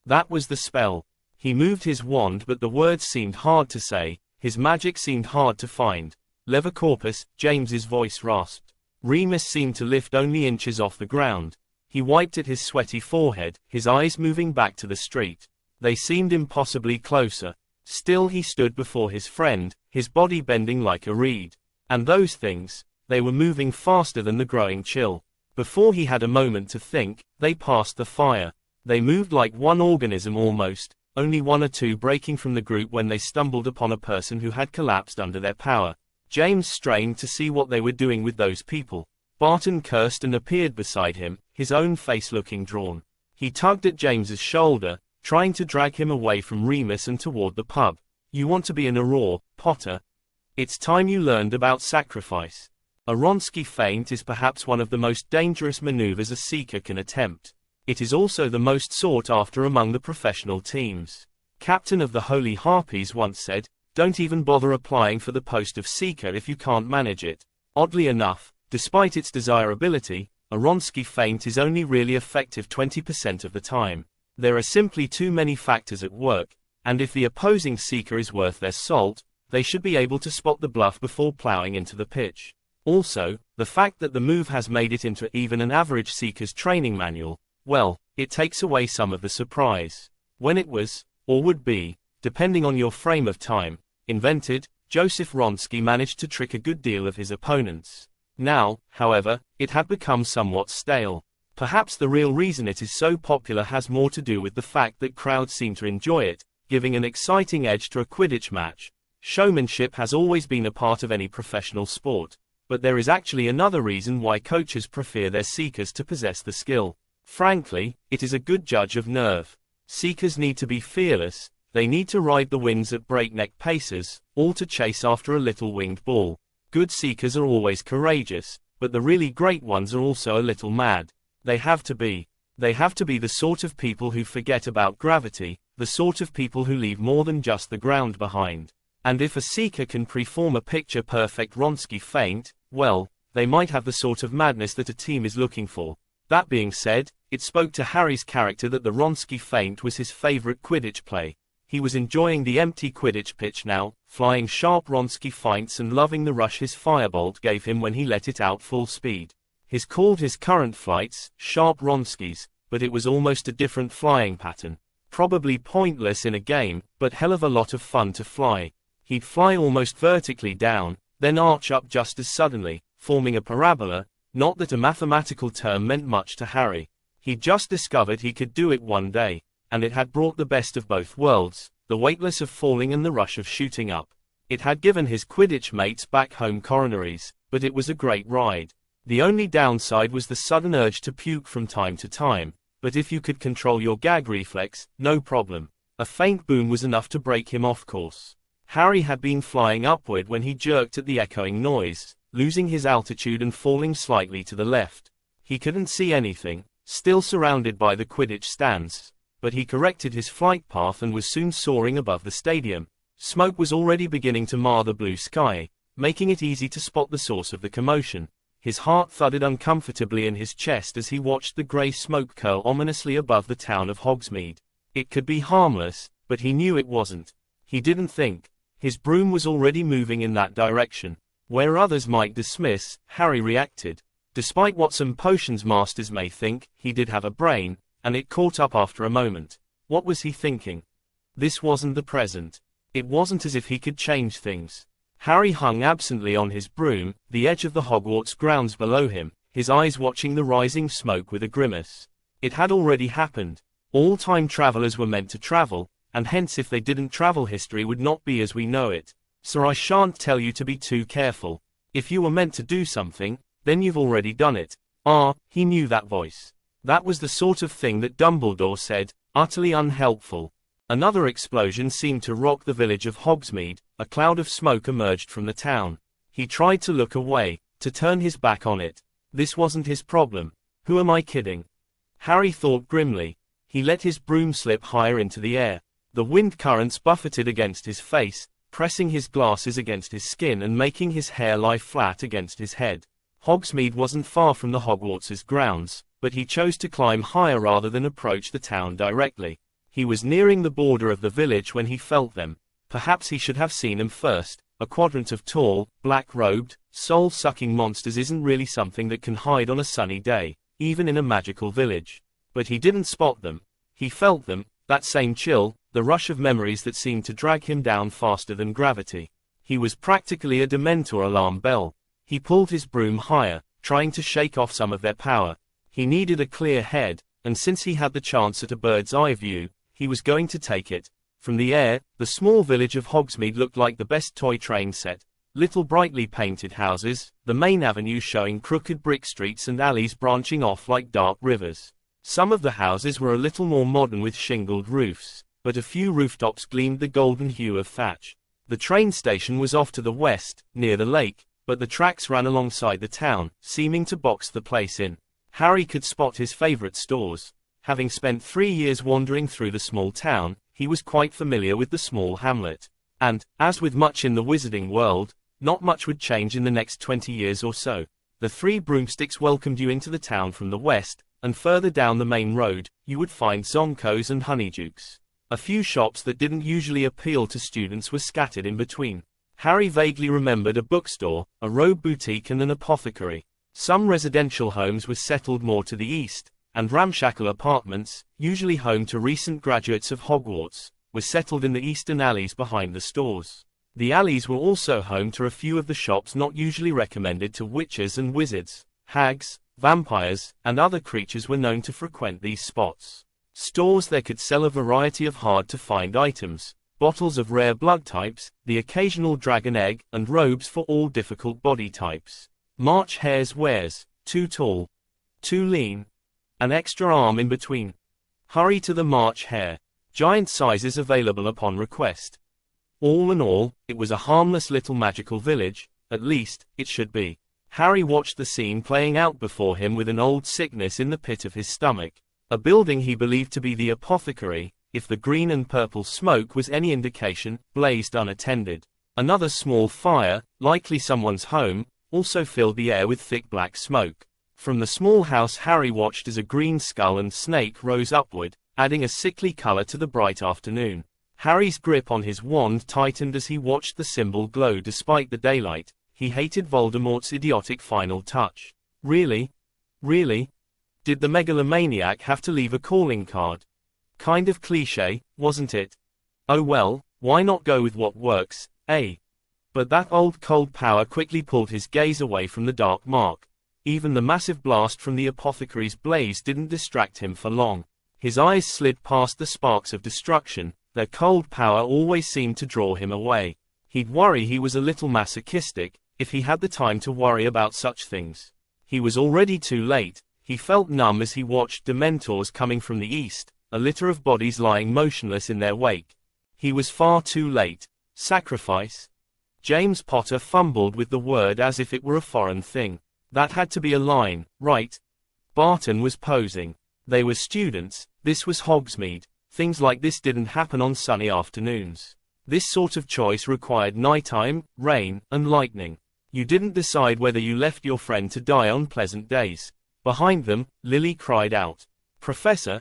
That was the spell. He moved his wand but the words seemed hard to say, his magic seemed hard to find. Levicorpus, James's voice rasped. Remus seemed to lift only inches off the ground. He wiped at his sweaty forehead, his eyes moving back to the street. They seemed impossibly closer. Still he stood before his friend, his body bending like a reed. And those things, they were moving faster than the growing chill. Before he had a moment to think, they passed the fire. They moved like one organism almost, only one or two breaking from the group when they stumbled upon a person who had collapsed under their power. James strained to see what they were doing with those people. Barton cursed and appeared beside him, his own face looking drawn. He tugged at James's shoulder, trying to drag him away from Remus and toward the pub. You want to be an Auror, Potter? It's time you learned about sacrifice. A Wronski feint is perhaps one of the most dangerous maneuvers a seeker can attempt. It is also the most sought after among the professional teams. Captain of the Holy Harpies once said, "Don't even bother applying for the post of seeker if you can't manage it." Oddly enough, despite its desirability, a Wronski feint is only really effective 20% of the time. There are simply too many factors at work, and if the opposing seeker is worth their salt, they should be able to spot the bluff before plowing into the pitch. Also, the fact that the move has made it into even an average seeker's training manual, well, it takes away some of the surprise. When it was, or would be, depending on your frame of time, invented, Joseph Wronski managed to trick a good deal of his opponents. Now, however, it had become somewhat stale. Perhaps the real reason it is so popular has more to do with the fact that crowds seem to enjoy it, giving an exciting edge to a Quidditch match. Showmanship has always been a part of any professional sport, but there is actually another reason why coaches prefer their seekers to possess the skill. Frankly, it is a good judge of nerve. Seekers need to be fearless, they need to ride the winds at breakneck paces, all to chase after a little winged ball. Good seekers are always courageous, but the really great ones are also a little mad. They have to be. They have to be the sort of people who forget about gravity, the sort of people who leave more than just the ground behind. And if a seeker can perform a picture-perfect Wronski feint, well, they might have the sort of madness that a team is looking for. That being said, it spoke to Harry's character that the Wronski feint was his favorite Quidditch play. He was enjoying the empty Quidditch pitch now, flying sharp Wronski feints and loving the rush his firebolt gave him when he let it out full speed. He called his current flights sharp Wronskis, but it was almost a different flying pattern. Probably pointless in a game, but hell of a lot of fun to fly. He'd fly almost vertically down, then arch up just as suddenly, forming a parabola. Not that a mathematical term meant much to Harry. He'd just discovered he could do it one day, and it had brought the best of both worlds, the weightless of falling and the rush of shooting up. It had given his Quidditch mates back home coronaries, but it was a great ride. The only downside was the sudden urge to puke from time to time, but if you could control your gag reflex, no problem. A faint boom was enough to break him off course. Harry had been flying upward when he jerked at the echoing noise, losing his altitude and falling slightly to the left. He couldn't see anything, still surrounded by the Quidditch stands, but he corrected his flight path and was soon soaring above the stadium. Smoke was already beginning to mar the blue sky, making it easy to spot the source of the commotion. His heart thudded uncomfortably in his chest as he watched the grey smoke curl ominously above the town of Hogsmeade. It could be harmless, but he knew it wasn't. He didn't think. His broom was already moving in that direction. Where others might dismiss, Harry reacted. Despite what some potions masters may think, he did have a brain, and it caught up after a moment. What was he thinking? This wasn't the present. It wasn't as if he could change things. Harry hung absently on his broom, the edge of the Hogwarts grounds below him, his eyes watching the rising smoke with a grimace. It had already happened. All time travelers were meant to travel, and hence if they didn't travel history would not be as we know it. So I shan't tell you to be too careful. If you were meant to do something, then you've already done it. Ah, he knew that voice. That was the sort of thing that Dumbledore said, utterly unhelpful. Another explosion seemed to rock the village of Hogsmeade. A cloud of smoke emerged from the town. He tried to look away, to turn his back on it. This wasn't his problem. Who am I kidding? Harry thought grimly. He let his broom slip higher into the air. The wind currents buffeted against his face, pressing his glasses against his skin and making his hair lie flat against his head. Hogsmeade wasn't far from the Hogwarts' grounds, but he chose to climb higher rather than approach the town directly. He was nearing the border of the village when he felt them. Perhaps he should have seen them first. A quadrant of tall, black-robed, soul-sucking monsters isn't really something that can hide on a sunny day, even in a magical village. But he didn't spot them. He felt them, that same chill, the rush of memories that seemed to drag him down faster than gravity. He was practically a Dementor alarm bell. He pulled his broom higher, trying to shake off some of their power. He needed a clear head, and since he had the chance at a bird's eye view, he was going to take it. From the air, the small village of Hogsmeade looked like the best toy train set. Little brightly painted houses, the main avenue showing crooked brick streets and alleys branching off like dark rivers. Some of the houses were a little more modern with shingled roofs, but a few rooftops gleamed the golden hue of thatch. The train station was off to the west, near the lake, but the tracks ran alongside the town, seeming to box the place in. Harry could spot his favorite stores. Having spent 3 years wandering through the small town, he was quite familiar with the small hamlet. And, as with much in the wizarding world, not much would change in the next 20 years or so. The 3 broomsticks welcomed you into the town from the west, and further down the main road, you would find Zonkos and Honeydukes. A few shops that didn't usually appeal to students were scattered in between. Harry vaguely remembered a bookstore, a robe boutique and an apothecary. Some residential homes were settled more to the east, and ramshackle apartments, usually home to recent graduates of Hogwarts, were settled in the eastern alleys behind the stores. The alleys were also home to a few of the shops not usually recommended to witches and wizards. Hags, vampires, and other creatures were known to frequent these spots. Stores that could sell a variety of hard-to-find items, bottles of rare blood types, the occasional dragon egg, and robes for all difficult body types. March Hare's wares, too tall, too lean, an extra arm in between. Hurry to the March Hare. Giant sizes available upon request. All in all, it was a harmless little magical village, at least, it should be. Harry watched the scene playing out before him with an old sickness in the pit of his stomach. A building he believed to be the apothecary, if the green and purple smoke was any indication, blazed unattended. Another small fire, likely someone's home, also filled the air with thick black smoke. From the small house Harry watched as a green skull and snake rose upward, adding a sickly color to the bright afternoon. Harry's grip on his wand tightened as he watched the symbol glow despite the daylight. He hated Voldemort's idiotic final touch. Really? Really? Did the megalomaniac have to leave a calling card? Kind of cliché, wasn't it? Oh well, why not go with what works, eh? But that old cold power quickly pulled his gaze away from the dark mark. Even the massive blast from the apothecary's blaze didn't distract him for long. His eyes slid past the sparks of destruction. Their cold power always seemed to draw him away. He'd worry he was a little masochistic, if he had the time to worry about such things. He was already too late. He felt numb as he watched Dementors coming from the east, a litter of bodies lying motionless in their wake. He was far too late. Sacrifice? James Potter fumbled with the word as if it were a foreign thing. That had to be a line, right? Barton was posing. They were students, this was Hogsmeade. Things like this didn't happen on sunny afternoons. This sort of choice required nighttime, rain, and lightning. You didn't decide whether you left your friend to die on pleasant days. Behind them, Lily cried out. Professor?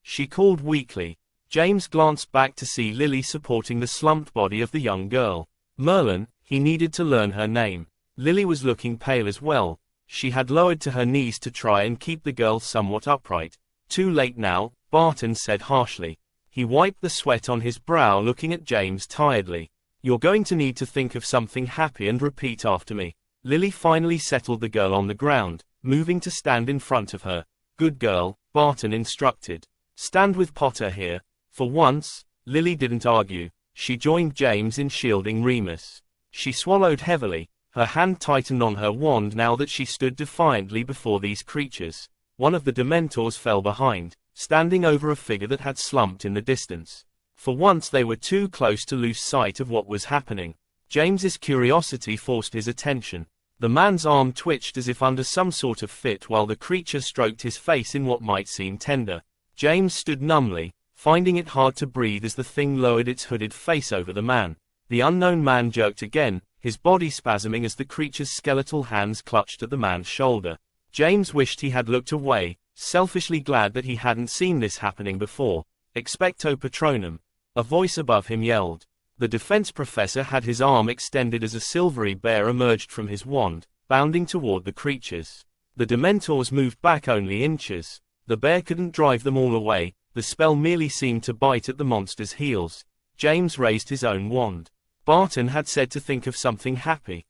She called weakly. James glanced back to see Lily supporting the slumped body of the young girl. Merlin, he needed to learn her name. Lily was looking pale as well. She had lowered to her knees to try and keep the girl somewhat upright. Too late now, Barton said harshly. He wiped the sweat on his brow looking at James tiredly. You're going to need to think of something happy and repeat after me. Lily finally settled the girl on the ground, moving to stand in front of her. Good girl, Barton instructed. Stand with Potter here. For once, Lily didn't argue. She joined James in shielding Remus. She swallowed heavily. Her hand tightened on her wand now that she stood defiantly before these creatures. One of the Dementors fell behind, standing over a figure that had slumped in the distance. For once they were too close to lose sight of what was happening. James's curiosity forced his attention. The man's arm twitched as if under some sort of fit while the creature stroked his face in what might seem tender. James stood numbly, finding it hard to breathe as the thing lowered its hooded face over the man. The unknown man jerked again, his body spasming as the creature's skeletal hands clutched at the man's shoulder. James wished he had looked away, selfishly glad that he hadn't seen this happening before. Expecto Patronum. A voice above him yelled. The defense professor had his arm extended as a silvery bear emerged from his wand, bounding toward the creatures. The Dementors moved back only inches. The bear couldn't drive them all away, the spell merely seemed to bite at the monster's heels. James raised his own wand. Barton had said to think of something happy.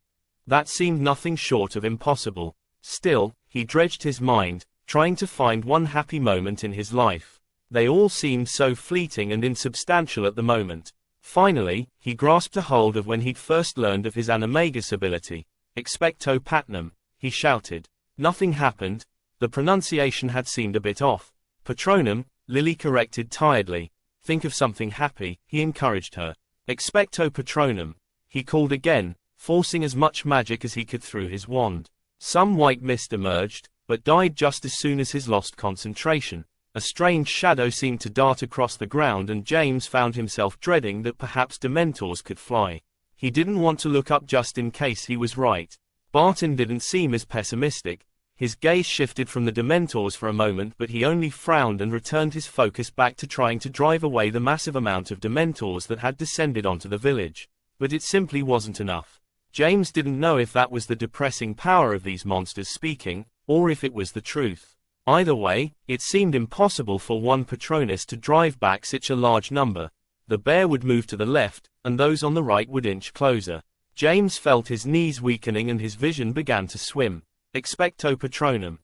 That seemed nothing short of impossible. Still, he dredged his mind, trying to find one happy moment in his life. They all seemed so fleeting and insubstantial at the moment. Finally, he grasped a hold of when he'd first learned of his animagus ability. Expecto Patronum, he shouted. Nothing happened. The pronunciation had seemed a bit off. Patronum, Lily corrected tiredly. Think of something happy, he encouraged her. Expecto Patronum. He called again, forcing as much magic as he could through his wand. Some white mist emerged, but died just as soon as his lost concentration. A strange shadow seemed to dart across the ground, and James found himself dreading that perhaps Dementors could fly. He didn't want to look up just in case he was right. Barton didn't seem as pessimistic. His gaze shifted from the Dementors for a moment, but he only frowned and returned his focus back to trying to drive away the massive amount of Dementors that had descended onto the village. But it simply wasn't enough. James didn't know if that was the depressing power of these monsters speaking, or if it was the truth. Either way, it seemed impossible for one Patronus to drive back such a large number. The bear would move to the left, and those on the right would inch closer. James felt his knees weakening and his vision began to swim. Expecto Patronum.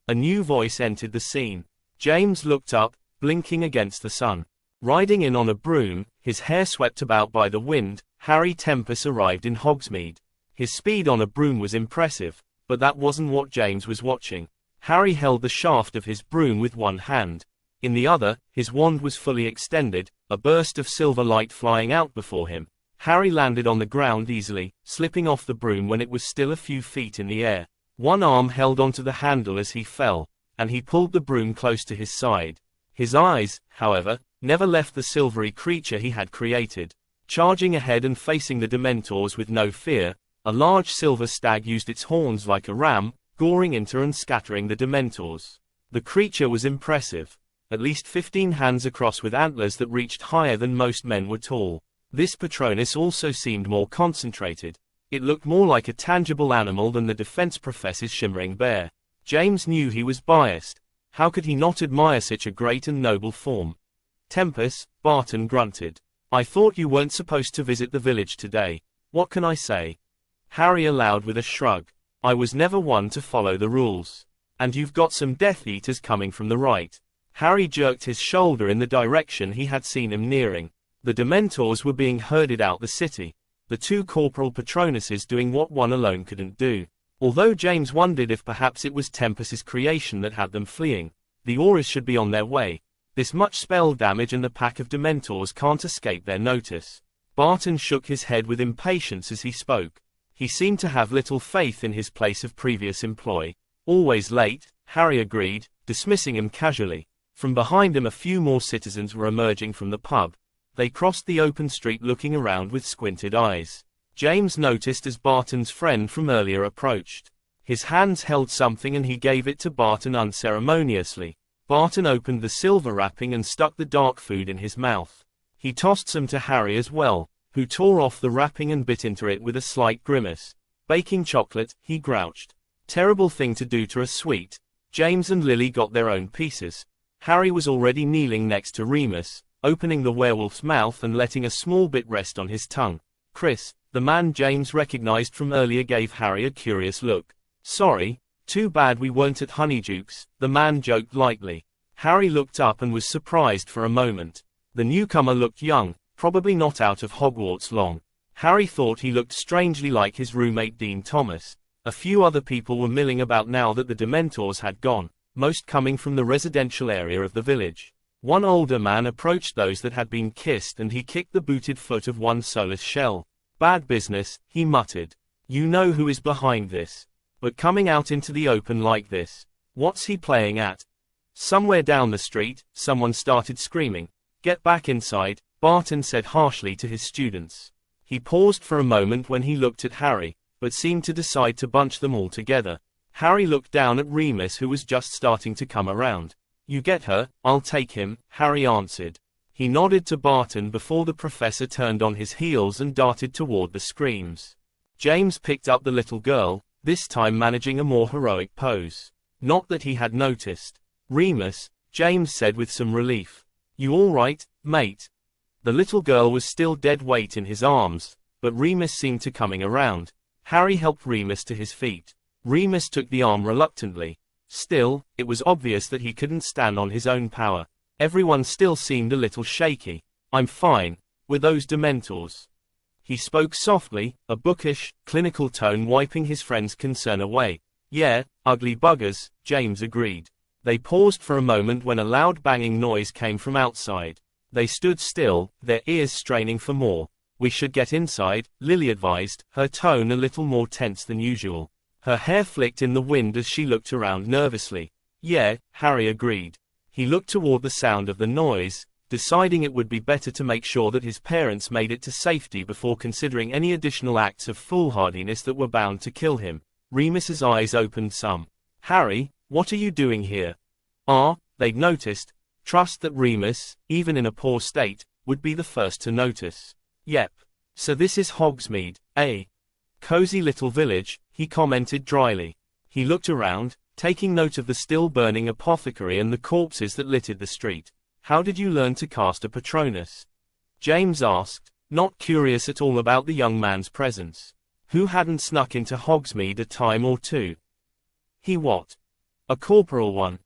A new voice entered the scene. James looked up, blinking against the sun. Riding in on a broom, his hair swept about by the wind, Harry Tempest arrived in Hogsmeade. His speed on a broom was impressive, but that wasn't what James was watching. Harry held the shaft of his broom with one hand. In the other, his wand was fully extended, a burst of silver light flying out before him. Harry landed on the ground easily, slipping off the broom when it was still a few feet in the air. One arm held onto the handle as he fell, and he pulled the broom close to his side. His eyes, however, never left the silvery creature he had created. Charging ahead and facing the Dementors with no fear, a large silver stag used its horns like a ram, goring into and scattering the Dementors. The creature was impressive. At least 15 hands across with antlers that reached higher than most men were tall. This Patronus also seemed more concentrated. It looked more like a tangible animal than the defense professor's shimmering bear. James knew he was biased. How could he not admire such a great and noble form? Tempest, Barton grunted. I thought you weren't supposed to visit the village today. What can I say? Harry allowed with a shrug. I was never one to follow the rules. And you've got some Death Eaters coming from the right. Harry jerked his shoulder in the direction he had seen him nearing. The Dementors were being herded out the city. The two Corporal Patronuses doing what one alone couldn't do. Although James wondered if perhaps it was Tempest's creation that had them fleeing. The Auras should be on their way. This much spell damage and the pack of Dementors can't escape their notice. Barton shook his head with impatience as he spoke. He seemed to have little faith in his place of previous employ. Always late, Harry agreed, dismissing him casually. From behind him a few more citizens were emerging from the pub. They crossed the open street looking around with squinted eyes. James noticed as Barton's friend from earlier approached. His hands held something and he gave it to Barton unceremoniously. Barton opened the silver wrapping and stuck the dark food in his mouth. He tossed some to Harry as well, who tore off the wrapping and bit into it with a slight grimace. Baking chocolate, he grouched. Terrible thing to do to a sweet. James and Lily got their own pieces. Harry was already kneeling next to Remus, opening the werewolf's mouth and letting a small bit rest on his tongue. Chris, the man James recognized from earlier, gave Harry a curious look. Sorry, too bad we weren't at Honeydukes, the man joked lightly. Harry looked up and was surprised for a moment. The newcomer looked young, probably not out of Hogwarts long. Harry thought he looked strangely like his roommate Dean Thomas. A few other people were milling about now that the Dementors had gone, most coming from the residential area of the village. One older man approached those that had been kissed and he kicked the booted foot of one soulless shell. Bad business, he muttered. You know who is behind this. But coming out into the open like this, what's he playing at? Somewhere down the street, someone started screaming. Get back inside, Barton said harshly to his students. He paused for a moment when he looked at Harry, but seemed to decide to bunch them all together. Harry looked down at Remus, who was just starting to come around. You get her, I'll take him, Harry answered. He nodded to Barton before the professor turned on his heels and darted toward the screams. James picked up the little girl, this time managing a more heroic pose. Not that he had noticed. Remus, James said with some relief. You all right, mate? The little girl was still dead weight in his arms, but Remus seemed to coming around. Harry helped Remus to his feet. Remus took the arm reluctantly. Still, it was obvious that he couldn't stand on his own power. Everyone still seemed a little shaky. I'm fine. Were those Dementors? He spoke softly, a bookish, clinical tone wiping his friend's concern away. Yeah, ugly buggers, James agreed. They paused for a moment when a loud banging noise came from outside. They stood still, their ears straining for more. We should get inside, Lily advised, her tone a little more tense than usual. Her hair flicked in the wind as she looked around nervously. Yeah, Harry agreed. He looked toward the sound of the noise, deciding it would be better to make sure that his parents made it to safety before considering any additional acts of foolhardiness that were bound to kill him. Remus's eyes opened some. Harry, what are you doing here? They'd noticed. Trust that Remus, even in a poor state, would be the first to notice. Yep. So this is Hogsmeade, eh? Cozy little village, he commented dryly. He looked around, taking note of the still-burning apothecary and the corpses that littered the street. How did you learn to cast a Patronus? James asked, not curious at all about the young man's presence. Who hadn't snuck into Hogsmeade a time or two? He what? A corporal one?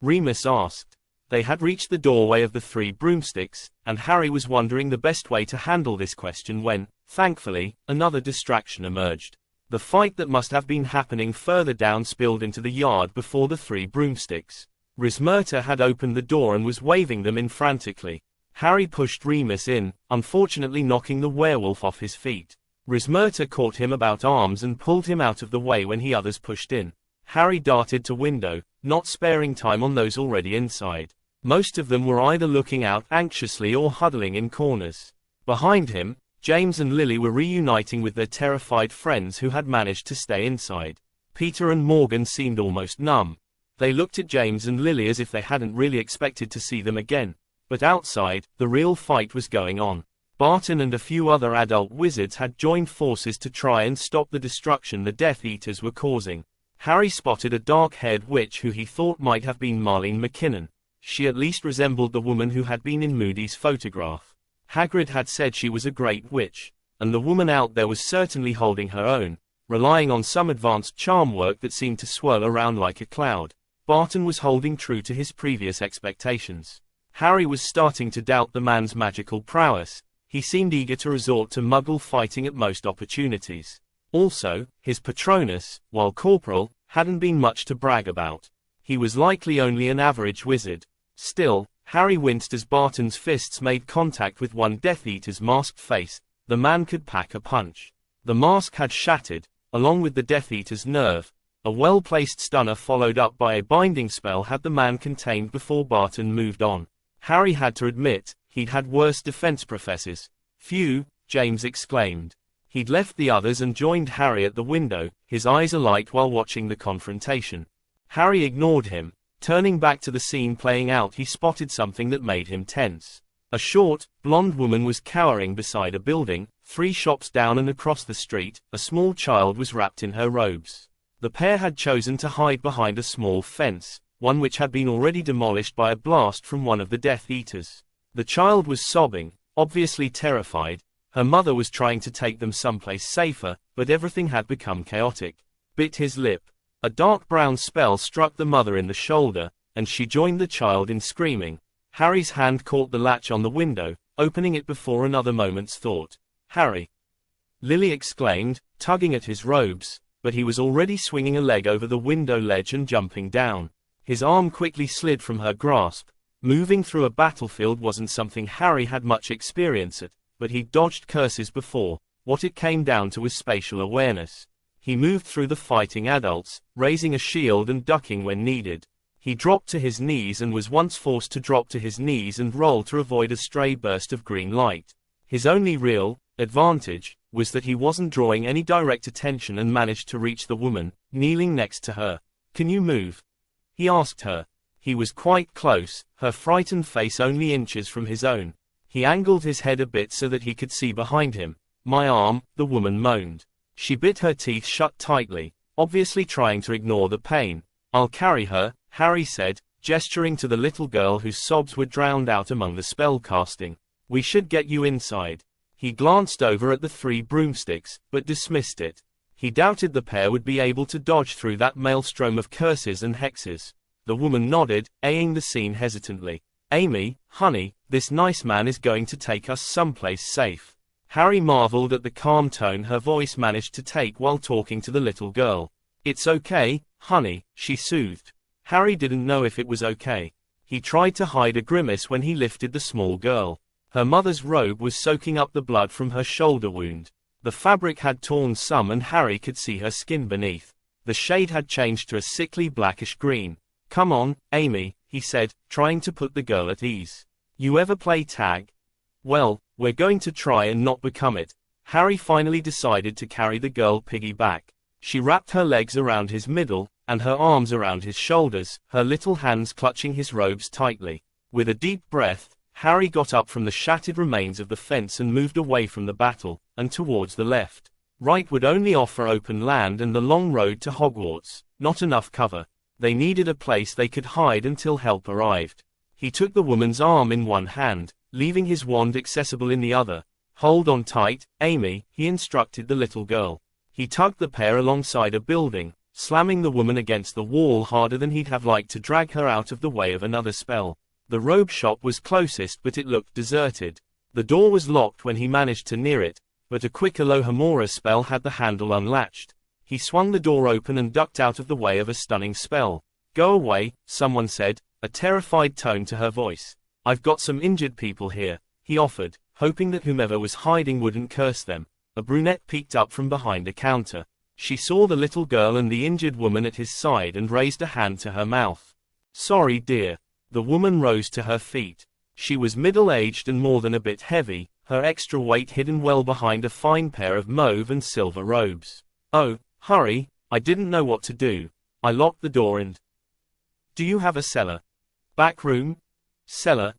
Remus asked. They had reached the doorway of the Three Broomsticks, and Harry was wondering the best way to handle this question when, thankfully, another distraction emerged. The fight that must have been happening further down spilled into the yard before the Three Broomsticks. Rismerta had opened the door and was waving them in frantically. Harry pushed Remus in, unfortunately knocking the werewolf off his feet. Rismerta caught him about arms and pulled him out of the way when the others pushed in. Harry darted to window, not sparing time on those already inside. Most of them were either looking out anxiously or huddling in corners. Behind him, James and Lily were reuniting with their terrified friends who had managed to stay inside. Peter and Morgan seemed almost numb. They looked at James and Lily as if they hadn't really expected to see them again. But outside, the real fight was going on. Barton and a few other adult wizards had joined forces to try and stop the destruction the Death Eaters were causing. Harry spotted a dark-haired witch who he thought might have been Marlene McKinnon. She at least resembled the woman who had been in Moody's photograph. Hagrid had said she was a great witch, and the woman out there was certainly holding her own, relying on some advanced charm work that seemed to swirl around like a cloud. Barton was holding true to his previous expectations. Harry was starting to doubt the man's magical prowess. He seemed eager to resort to muggle fighting at most opportunities. Also, his Patronus, while corporal, hadn't been much to brag about. He was likely only an average wizard. Still, Harry winced as Barton's fists made contact with one Death Eater's masked face. The man could pack a punch. The mask had shattered, along with the Death Eater's nerve. A well-placed stunner followed up by a binding spell had the man contained before Barton moved on. Harry had to admit, he'd had worse defense professors. Phew, James exclaimed. He'd left the others and joined Harry at the window, his eyes alight while watching the confrontation. Harry ignored him. Turning back to the scene playing out, he spotted something that made him tense. A short, blonde woman was cowering beside a building. 3 shops down and across the street, a small child was wrapped in her robes. The pair had chosen to hide behind a small fence, one which had been already demolished by a blast from one of the Death Eaters. The child was sobbing, obviously terrified. Her mother was trying to take them someplace safer, but everything had become chaotic. Bit his lip. A dark brown spell struck the mother in the shoulder, and she joined the child in screaming. Harry's hand caught the latch on the window, opening it before another moment's thought. Harry! Lily exclaimed, tugging at his robes, but he was already swinging a leg over the window ledge and jumping down. His arm quickly slid from her grasp. Moving through a battlefield wasn't something Harry had much experience at, but he'd dodged curses before. What it came down to was spatial awareness. He moved through the fighting adults, raising a shield and ducking when needed. He dropped to his knees and was once forced to drop to his knees and roll to avoid a stray burst of green light. His only real advantage was that he wasn't drawing any direct attention and managed to reach the woman, kneeling next to her. Can you move? He asked her. He was quite close, her frightened face only inches from his own. He angled his head a bit so that he could see behind him. My arm, the woman moaned. She bit her teeth shut tightly, obviously trying to ignore the pain. I'll carry her, Harry said, gesturing to the little girl whose sobs were drowned out among the spellcasting. We should get you inside. He glanced over at the 3 broomsticks, but dismissed it. He doubted the pair would be able to dodge through that maelstrom of curses and hexes. The woman nodded, eyeing the scene hesitantly. Amy, honey, this nice man is going to take us someplace safe. Harry marveled at the calm tone her voice managed to take while talking to the little girl. It's okay, honey, she soothed. Harry didn't know if it was okay. He tried to hide a grimace when he lifted the small girl. Her mother's robe was soaking up the blood from her shoulder wound. The fabric had torn some and Harry could see her skin beneath. The shade had changed to a sickly blackish green. "Come on, Amy," he said, trying to put the girl at ease. "You ever play tag?" "Well, we're going to try and not become it." Harry finally decided to carry the girl piggyback. She wrapped her legs around his middle, and her arms around his shoulders, her little hands clutching his robes tightly. With a deep breath, Harry got up from the shattered remains of the fence and moved away from the battle, and towards the left. Right would only offer open land and the long road to Hogwarts, not enough cover. They needed a place they could hide until help arrived. He took the woman's arm in one hand, leaving his wand accessible in the other. "Hold on tight, Amy," he instructed the little girl. He tugged the pair alongside a building, slamming the woman against the wall harder than he'd have liked to drag her out of the way of another spell. The robe shop was closest, but it looked deserted. The door was locked when he managed to near it, but a quick Alohomora spell had the handle unlatched. He swung the door open and ducked out of the way of a stunning spell. "Go away," someone said, a terrified tone to her voice. "I've got some injured people here," he offered, hoping that whomever was hiding wouldn't curse them. A brunette peeked up from behind a counter. She saw the little girl and the injured woman at his side and raised a hand to her mouth. "Sorry, dear." The woman rose to her feet. She was middle-aged and more than a bit heavy, her extra weight hidden well behind a fine pair of mauve and silver robes. "Oh, hurry, I didn't know what to do. I locked the door and—" "Do you have a cellar?" "Back room?" "Cellar?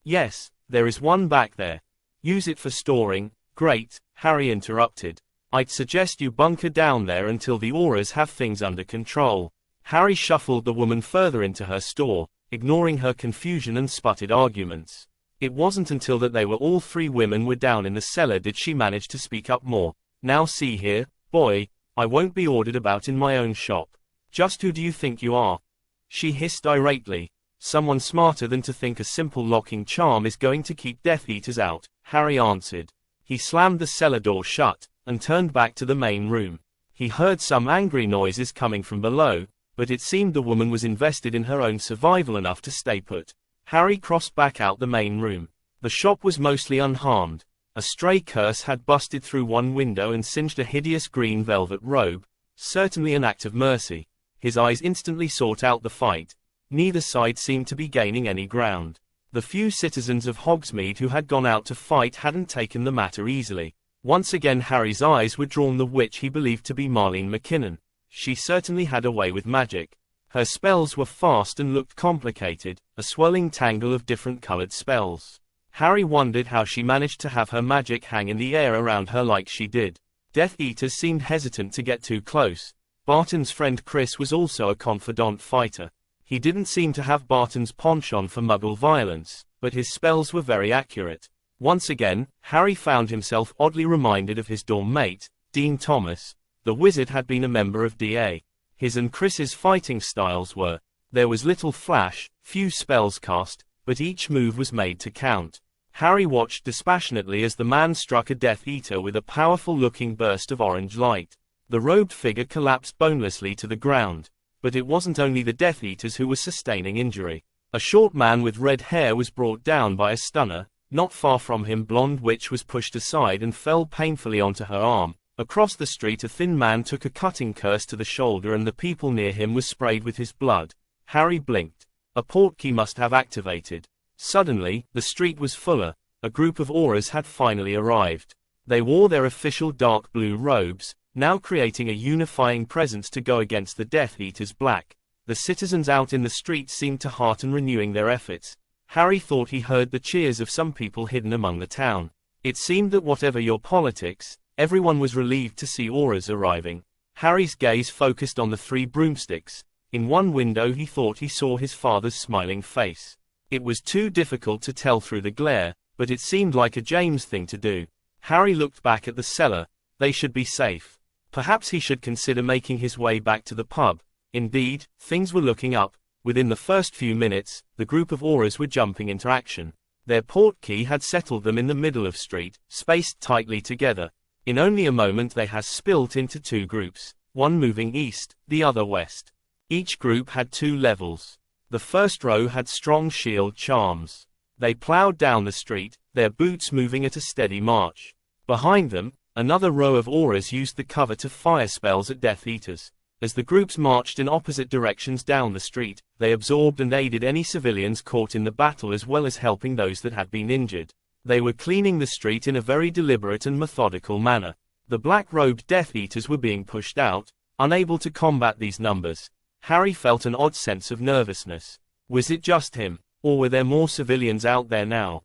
Yes, there is one back there. Use it for storing." "Great," Harry interrupted. "I'd suggest you bunker down there until the auras have things under control." Harry shuffled the woman further into her store, ignoring her confusion and sputtered arguments. It wasn't until that they were all three women were down in the cellar did she manage to speak up more. "Now see here, boy, I won't be ordered about in my own shop. Just who do you think you are?" she hissed irately. "Someone smarter than to think a simple locking charm is going to keep Death Eaters out," Harry answered. He slammed the cellar door shut, and turned back to the main room. He heard some angry noises coming from below, but it seemed the woman was invested in her own survival enough to stay put. Harry crossed back out the main room. The shop was mostly unharmed. A stray curse had busted through one window and singed a hideous green velvet robe, certainly an act of mercy. His eyes instantly sought out the fight. Neither side seemed to be gaining any ground. The few citizens of Hogsmeade who had gone out to fight hadn't taken the matter easily. Once again Harry's eyes were drawn the witch he believed to be Marlene McKinnon. She certainly had a way with magic. Her spells were fast and looked complicated, a swirling tangle of different colored spells. Harry wondered how she managed to have her magic hang in the air around her like she did. Death Eaters seemed hesitant to get too close. Barton's friend Chris was also a confidant fighter. He didn't seem to have Barton's penchant for muggle violence, but his spells were very accurate. Once again, Harry found himself oddly reminded of his dorm mate, Dean Thomas. The wizard had been a member of DA. His and Chris's fighting styles were. There was little flash, few spells cast, but each move was made to count. Harry watched dispassionately as the man struck a Death Eater with a powerful-looking burst of orange light. The robed figure collapsed bonelessly to the ground. But it wasn't only the Death Eaters who were sustaining injury. A short man with red hair was brought down by a stunner. Not far from him, blonde witch was pushed aside and fell painfully onto her arm. Across the street a thin man took a cutting curse to the shoulder and the people near him were sprayed with his blood. Harry blinked. A portkey must have activated. Suddenly, the street was fuller. A group of auras had finally arrived. They wore their official dark blue robes, now creating a unifying presence to go against the Death Eaters' black. The citizens out in the streets seemed to hearten renewing their efforts. Harry thought he heard the cheers of some people hidden among the town. It seemed that whatever your politics, everyone was relieved to see auras arriving. Harry's gaze focused on the three broomsticks. In one window he thought he saw his father's smiling face. It was too difficult to tell through the glare, but it seemed like a James thing to do. Harry looked back at the cellar. They should be safe. Perhaps he should consider making his way back to the pub. Indeed, things were looking up. Within the first few minutes, the group of auras were jumping into action. Their portkey had settled them in the middle of street, spaced tightly together. In only a moment they had spilt into two groups, one moving east, the other west. Each group had two levels. The first row had strong shield charms. They plowed down the street, their boots moving at a steady march. Behind them, another row of auras used the cover to fire spells at Death Eaters. As the groups marched in opposite directions down the street, they absorbed and aided any civilians caught in the battle as well as helping those that had been injured. They were cleaning the street in a very deliberate and methodical manner. The black-robed Death Eaters were being pushed out, unable to combat these numbers. Harry felt an odd sense of nervousness. Was it just him, or were there more civilians out there now?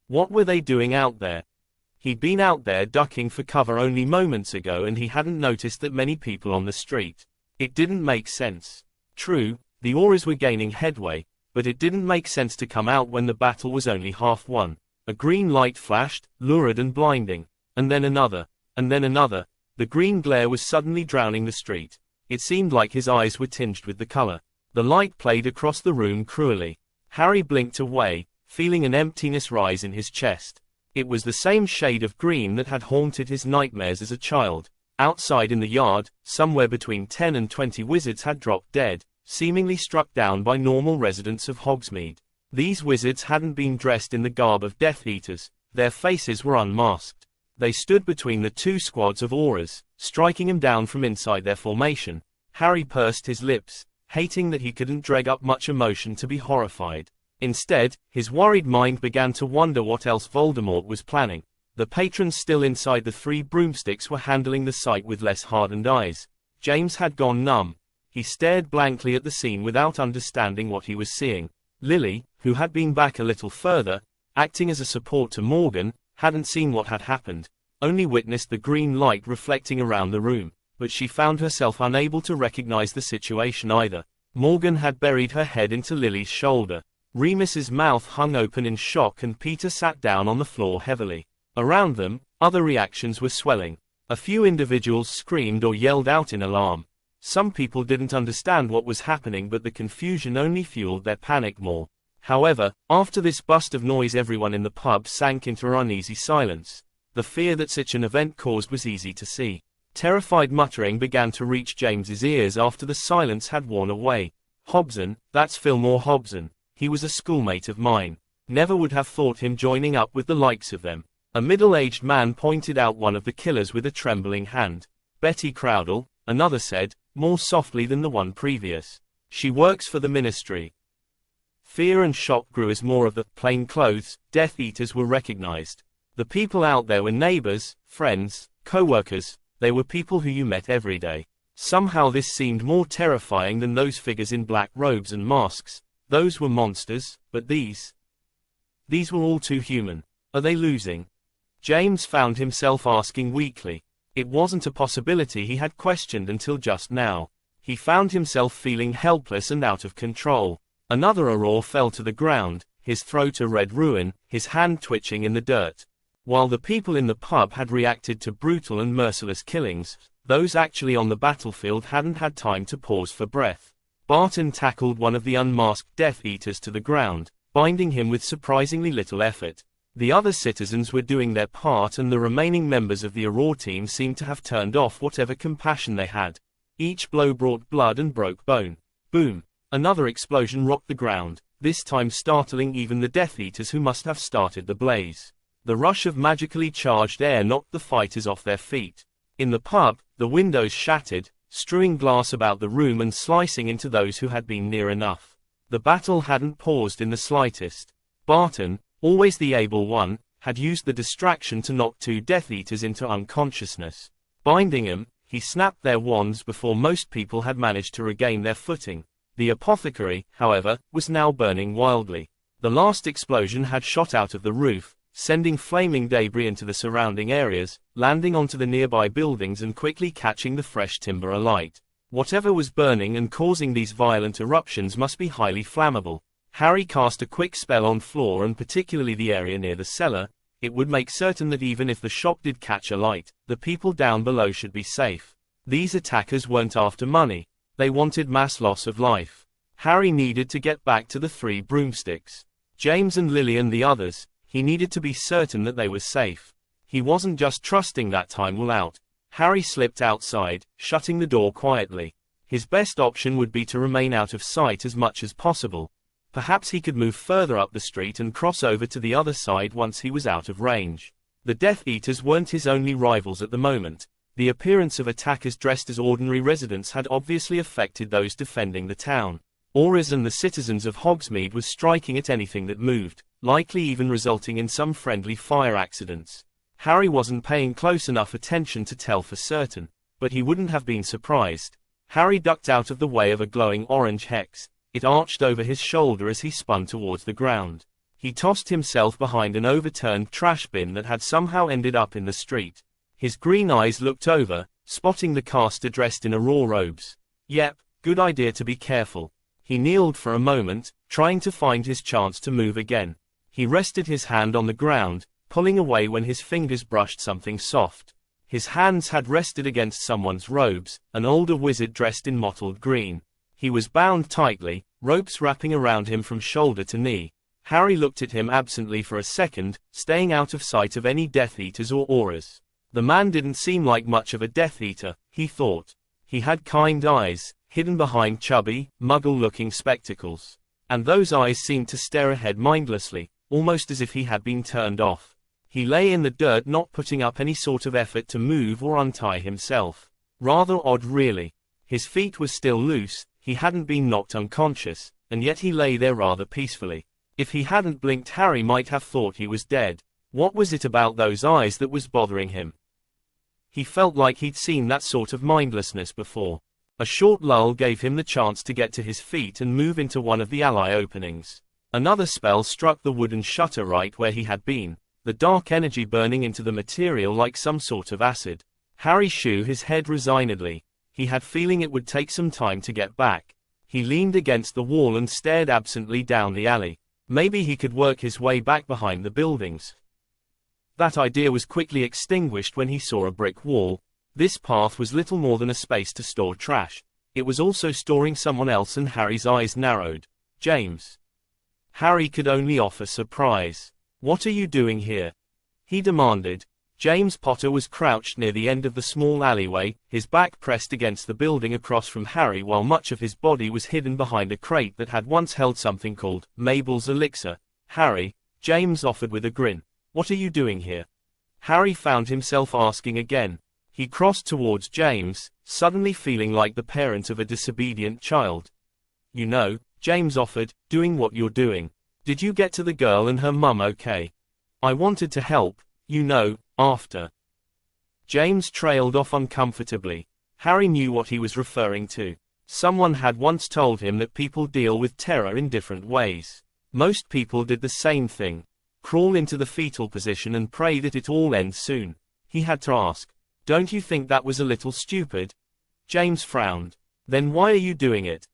What were they doing out there? He'd been out there ducking for cover only moments ago and he hadn't noticed that many people on the street. It didn't make sense. True, the auras were gaining headway, but it didn't make sense to come out when the battle was only half won. A green light flashed, lurid and blinding. And then another. And then another. The green glare was suddenly drowning the street. It seemed like his eyes were tinged with the color. The light played across the room cruelly. Harry blinked away, feeling an emptiness rise in his chest. It was the same shade of green that had haunted his nightmares as a child. Outside in the yard, somewhere between 10 and 20 wizards had dropped dead, seemingly struck down by normal residents of Hogsmeade. These wizards hadn't been dressed in the garb of Death Eaters, their faces were unmasked. They stood between the two squads of auras, striking him down from inside their formation. Harry pursed his lips, hating that he couldn't drag up much emotion to be horrified. Instead, his worried mind began to wonder what else Voldemort was planning. The patrons still inside the three broomsticks were handling the sight with less hardened eyes. James had gone numb. He stared blankly at the scene without understanding what he was seeing. Lily, who had been back a little further, acting as a support to Morgan, hadn't seen what had happened, only witnessed the green light reflecting around the room, but she found herself unable to recognize the situation either. Morgan had buried her head into Lily's shoulder. Remus's mouth hung open in shock and Peter sat down on the floor heavily. Around them, other reactions were swelling. A few individuals screamed or yelled out in alarm. Some people didn't understand what was happening but the confusion only fueled their panic more. However, after this burst of noise everyone in the pub sank into an uneasy silence. The fear that such an event caused was easy to see. Terrified muttering began to reach James's ears after the silence had worn away. Hobson, that's Fillmore Hobson. He was a schoolmate of mine. Never would have thought him joining up with the likes of them. A middle-aged man pointed out one of the killers with a trembling hand. Betty Crowdell, another said, more softly than the one previous. She works for the ministry. Fear and shock grew as more of the plainclothes Death Eaters were recognized. The people out there were neighbors, friends, co-workers. They were people who you met every day. Somehow this seemed more terrifying than those figures in black robes and masks. Those were monsters, but these were all too human. Are they losing? James found himself asking weakly. It wasn't a possibility he had questioned until just now. He found himself feeling helpless and out of control. Another Auror fell to the ground, his throat a red ruin, his hand twitching in the dirt. While the people in the pub had reacted to brutal and merciless killings, those actually on the battlefield hadn't had time to pause for breath. Barton tackled one of the unmasked Death Eaters to the ground, binding him with surprisingly little effort. The other citizens were doing their part and the remaining members of the Auror team seemed to have turned off whatever compassion they had. Each blow brought blood and broke bone. Boom! Another explosion rocked the ground, this time startling even the Death Eaters who must have started the blaze. The rush of magically charged air knocked the fighters off their feet. In the pub, the windows shattered, strewing glass about the room and slicing into those who had been near enough. The battle hadn't paused in the slightest. Barton, always the able one, had used the distraction to knock two Death Eaters into unconsciousness. Binding them, he snapped their wands before most people had managed to regain their footing. The apothecary, however, was now burning wildly. The last explosion had shot out of the roof, sending flaming debris into the surrounding areas, landing onto the nearby buildings and quickly catching the fresh timber alight. Whatever was burning and causing these violent eruptions must be highly flammable. Harry cast a quick spell on floor and particularly the area near the cellar. It would make certain that even if the shop did catch alight, the people down below should be safe. These attackers weren't after money. They wanted mass loss of life. Harry needed to get back to the three broomsticks. James and Lily and the others, he needed to be certain that they were safe. He wasn't just trusting that time will out. Harry slipped outside, shutting the door quietly. His best option would be to remain out of sight as much as possible. Perhaps he could move further up the street and cross over to the other side once he was out of range. The Death Eaters weren't his only rivals at the moment. The appearance of attackers dressed as ordinary residents had obviously affected those defending the town. Auras and the citizens of Hogsmeade was striking at anything that moved, likely even resulting in some friendly fire accidents. Harry wasn't paying close enough attention to tell for certain, but he wouldn't have been surprised. Harry ducked out of the way of a glowing orange hex. It arched over his shoulder as he spun towards the ground. He tossed himself behind an overturned trash bin that had somehow ended up in the street. His green eyes looked over, spotting the caster dressed in raw robes. Yep, good idea to be careful. He kneeled for a moment, trying to find his chance to move again. He rested his hand on the ground, pulling away when his fingers brushed something soft. His hands had rested against someone's robes, an older wizard dressed in mottled green. He was bound tightly, ropes wrapping around him from shoulder to knee. Harry looked at him absently for a second, staying out of sight of any Death Eaters or auras. The man didn't seem like much of a Death Eater, he thought. He had kind eyes, hidden behind chubby, muggle-looking spectacles. And those eyes seemed to stare ahead mindlessly, almost as if he had been turned off. He lay in the dirt, not putting up any sort of effort to move or untie himself. Rather odd really. His feet were still loose, he hadn't been knocked unconscious, and yet he lay there rather peacefully. If he hadn't blinked, Harry might have thought he was dead. What was it about those eyes that was bothering him? He felt like he'd seen that sort of mindlessness before. A short lull gave him the chance to get to his feet and move into one of the ally openings. Another spell struck the wooden shutter right where he had been, the dark energy burning into the material like some sort of acid. Harry shook his head resignedly. He had feeling it would take some time to get back. He leaned against the wall and stared absently down the alley. Maybe he could work his way back behind the buildings. That idea was quickly extinguished when he saw a brick wall. This path was little more than a space to store trash. It was also storing someone else, and Harry's eyes narrowed. James. Harry could only offer surprise. "What are you doing here?" he demanded. James Potter was crouched near the end of the small alleyway, his back pressed against the building across from Harry, while much of his body was hidden behind a crate that had once held something called Mabel's elixir. "Harry," James offered with a grin, "what are you doing here?" Harry found himself asking again. He crossed towards James, suddenly feeling like the parent of a disobedient child. "You know," James offered, "doing what you're doing. Did you get to the girl and her mum okay? I wanted to help, you know, after." James trailed off uncomfortably. Harry knew what he was referring to. Someone had once told him that people deal with terror in different ways. Most people did the same thing. Crawl into the fetal position and pray that it all ends soon. He had to ask, "Don't you think that was a little stupid?" James frowned. "Then why are you doing it?"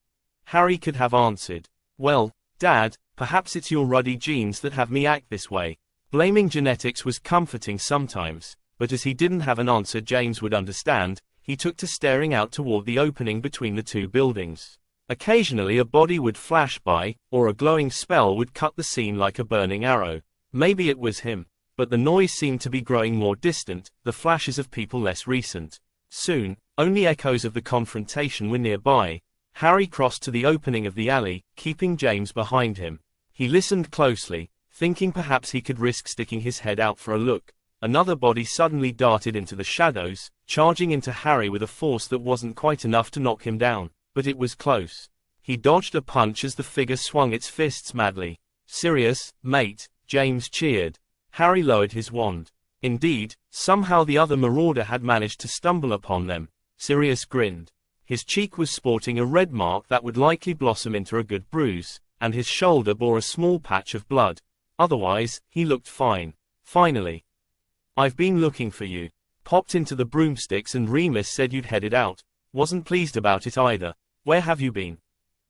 Harry could have answered, "Well, Dad, perhaps it's your ruddy genes that have me act this way." Blaming genetics was comforting sometimes, but as he didn't have an answer James would understand, he took to staring out toward the opening between the two buildings. Occasionally a body would flash by, or a glowing spell would cut the scene like a burning arrow. Maybe it was him, but the noise seemed to be growing more distant, the flashes of people less recent. Soon, only echoes of the confrontation were nearby. Harry crossed to the opening of the alley, keeping James behind him. He listened closely, thinking perhaps he could risk sticking his head out for a look. Another body suddenly darted into the shadows, charging into Harry with a force that wasn't quite enough to knock him down, but it was close. He dodged a punch as the figure swung its fists madly. "Sirius, mate," James cheered. Harry lowered his wand. Indeed, somehow the other marauder had managed to stumble upon them. Sirius grinned. His cheek was sporting a red mark that would likely blossom into a good bruise, and his shoulder bore a small patch of blood. Otherwise, he looked fine. Finally. "I've been looking for you. Popped into the broomsticks and Remus said you'd headed out. Wasn't pleased about it either. Where have you been?"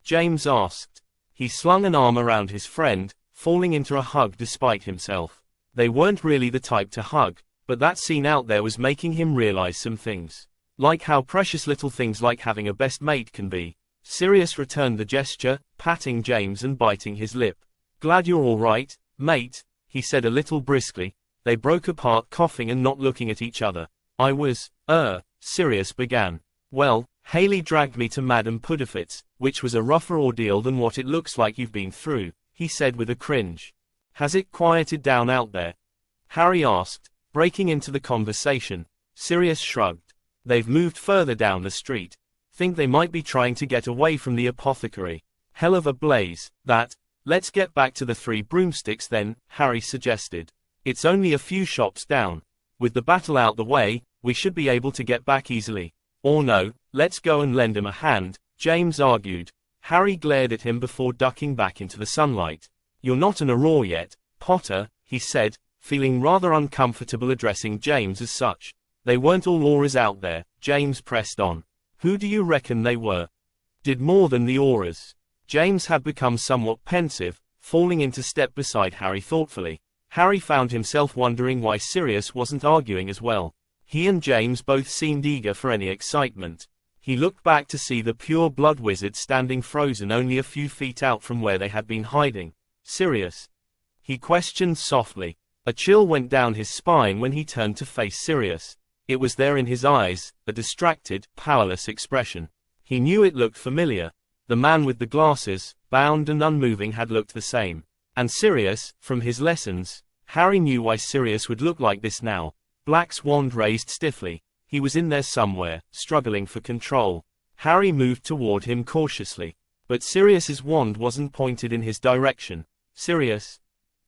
James asked. He slung an arm around his friend, falling into a hug despite himself. They weren't really the type to hug, but that scene out there was making him realize some things. Like how precious little things like having a best mate can be. Sirius returned the gesture, patting James and biting his lip. "Glad you're all right, mate," he said a little briskly. They broke apart coughing and not looking at each other. Sirius began. "Well, Haley dragged me to Madame Pudafit's, which was a rougher ordeal than what it looks like you've been through, he said with a cringe. Has it quieted down out there? Harry asked, breaking into the conversation. Sirius shrugged. They've moved further down the street. Think they might be trying to get away from the apothecary. Hell of a blaze, that. Let's get back to the Three Broomsticks then, Harry suggested. It's only a few shops down. With the battle out the way, we should be able to get back easily. Or no, let's go and lend him a hand, James argued. Harry glared at him before ducking back into the sunlight. You're not an Auror yet, Potter, he said, feeling rather uncomfortable addressing James as such. They weren't all Aurors out there, James pressed on. Who do you reckon they were? Did more than the Aurors? James had become somewhat pensive, falling into step beside Harry thoughtfully. Harry found himself wondering why Sirius wasn't arguing as well. He and James both seemed eager for any excitement. He looked back to see the pure-blood wizard standing frozen only a few feet out from where they had been hiding. Sirius? He questioned softly. A chill went down his spine when he turned to face Sirius. It was there in his eyes, a distracted, powerless expression. He knew it looked familiar. The man with the glasses, bound and unmoving, had looked the same. And Sirius, from his lessons, Harry knew why Sirius would look like this now. Black's wand raised stiffly. He was in there somewhere, struggling for control. Harry moved toward him cautiously. But Sirius's wand wasn't pointed in his direction. Sirius?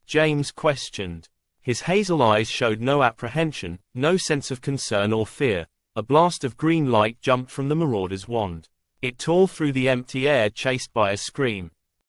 James questioned. His hazel eyes showed no apprehension, no sense of concern or fear. A blast of green light jumped from the marauder's wand. It tore through the empty air, chased by a scream.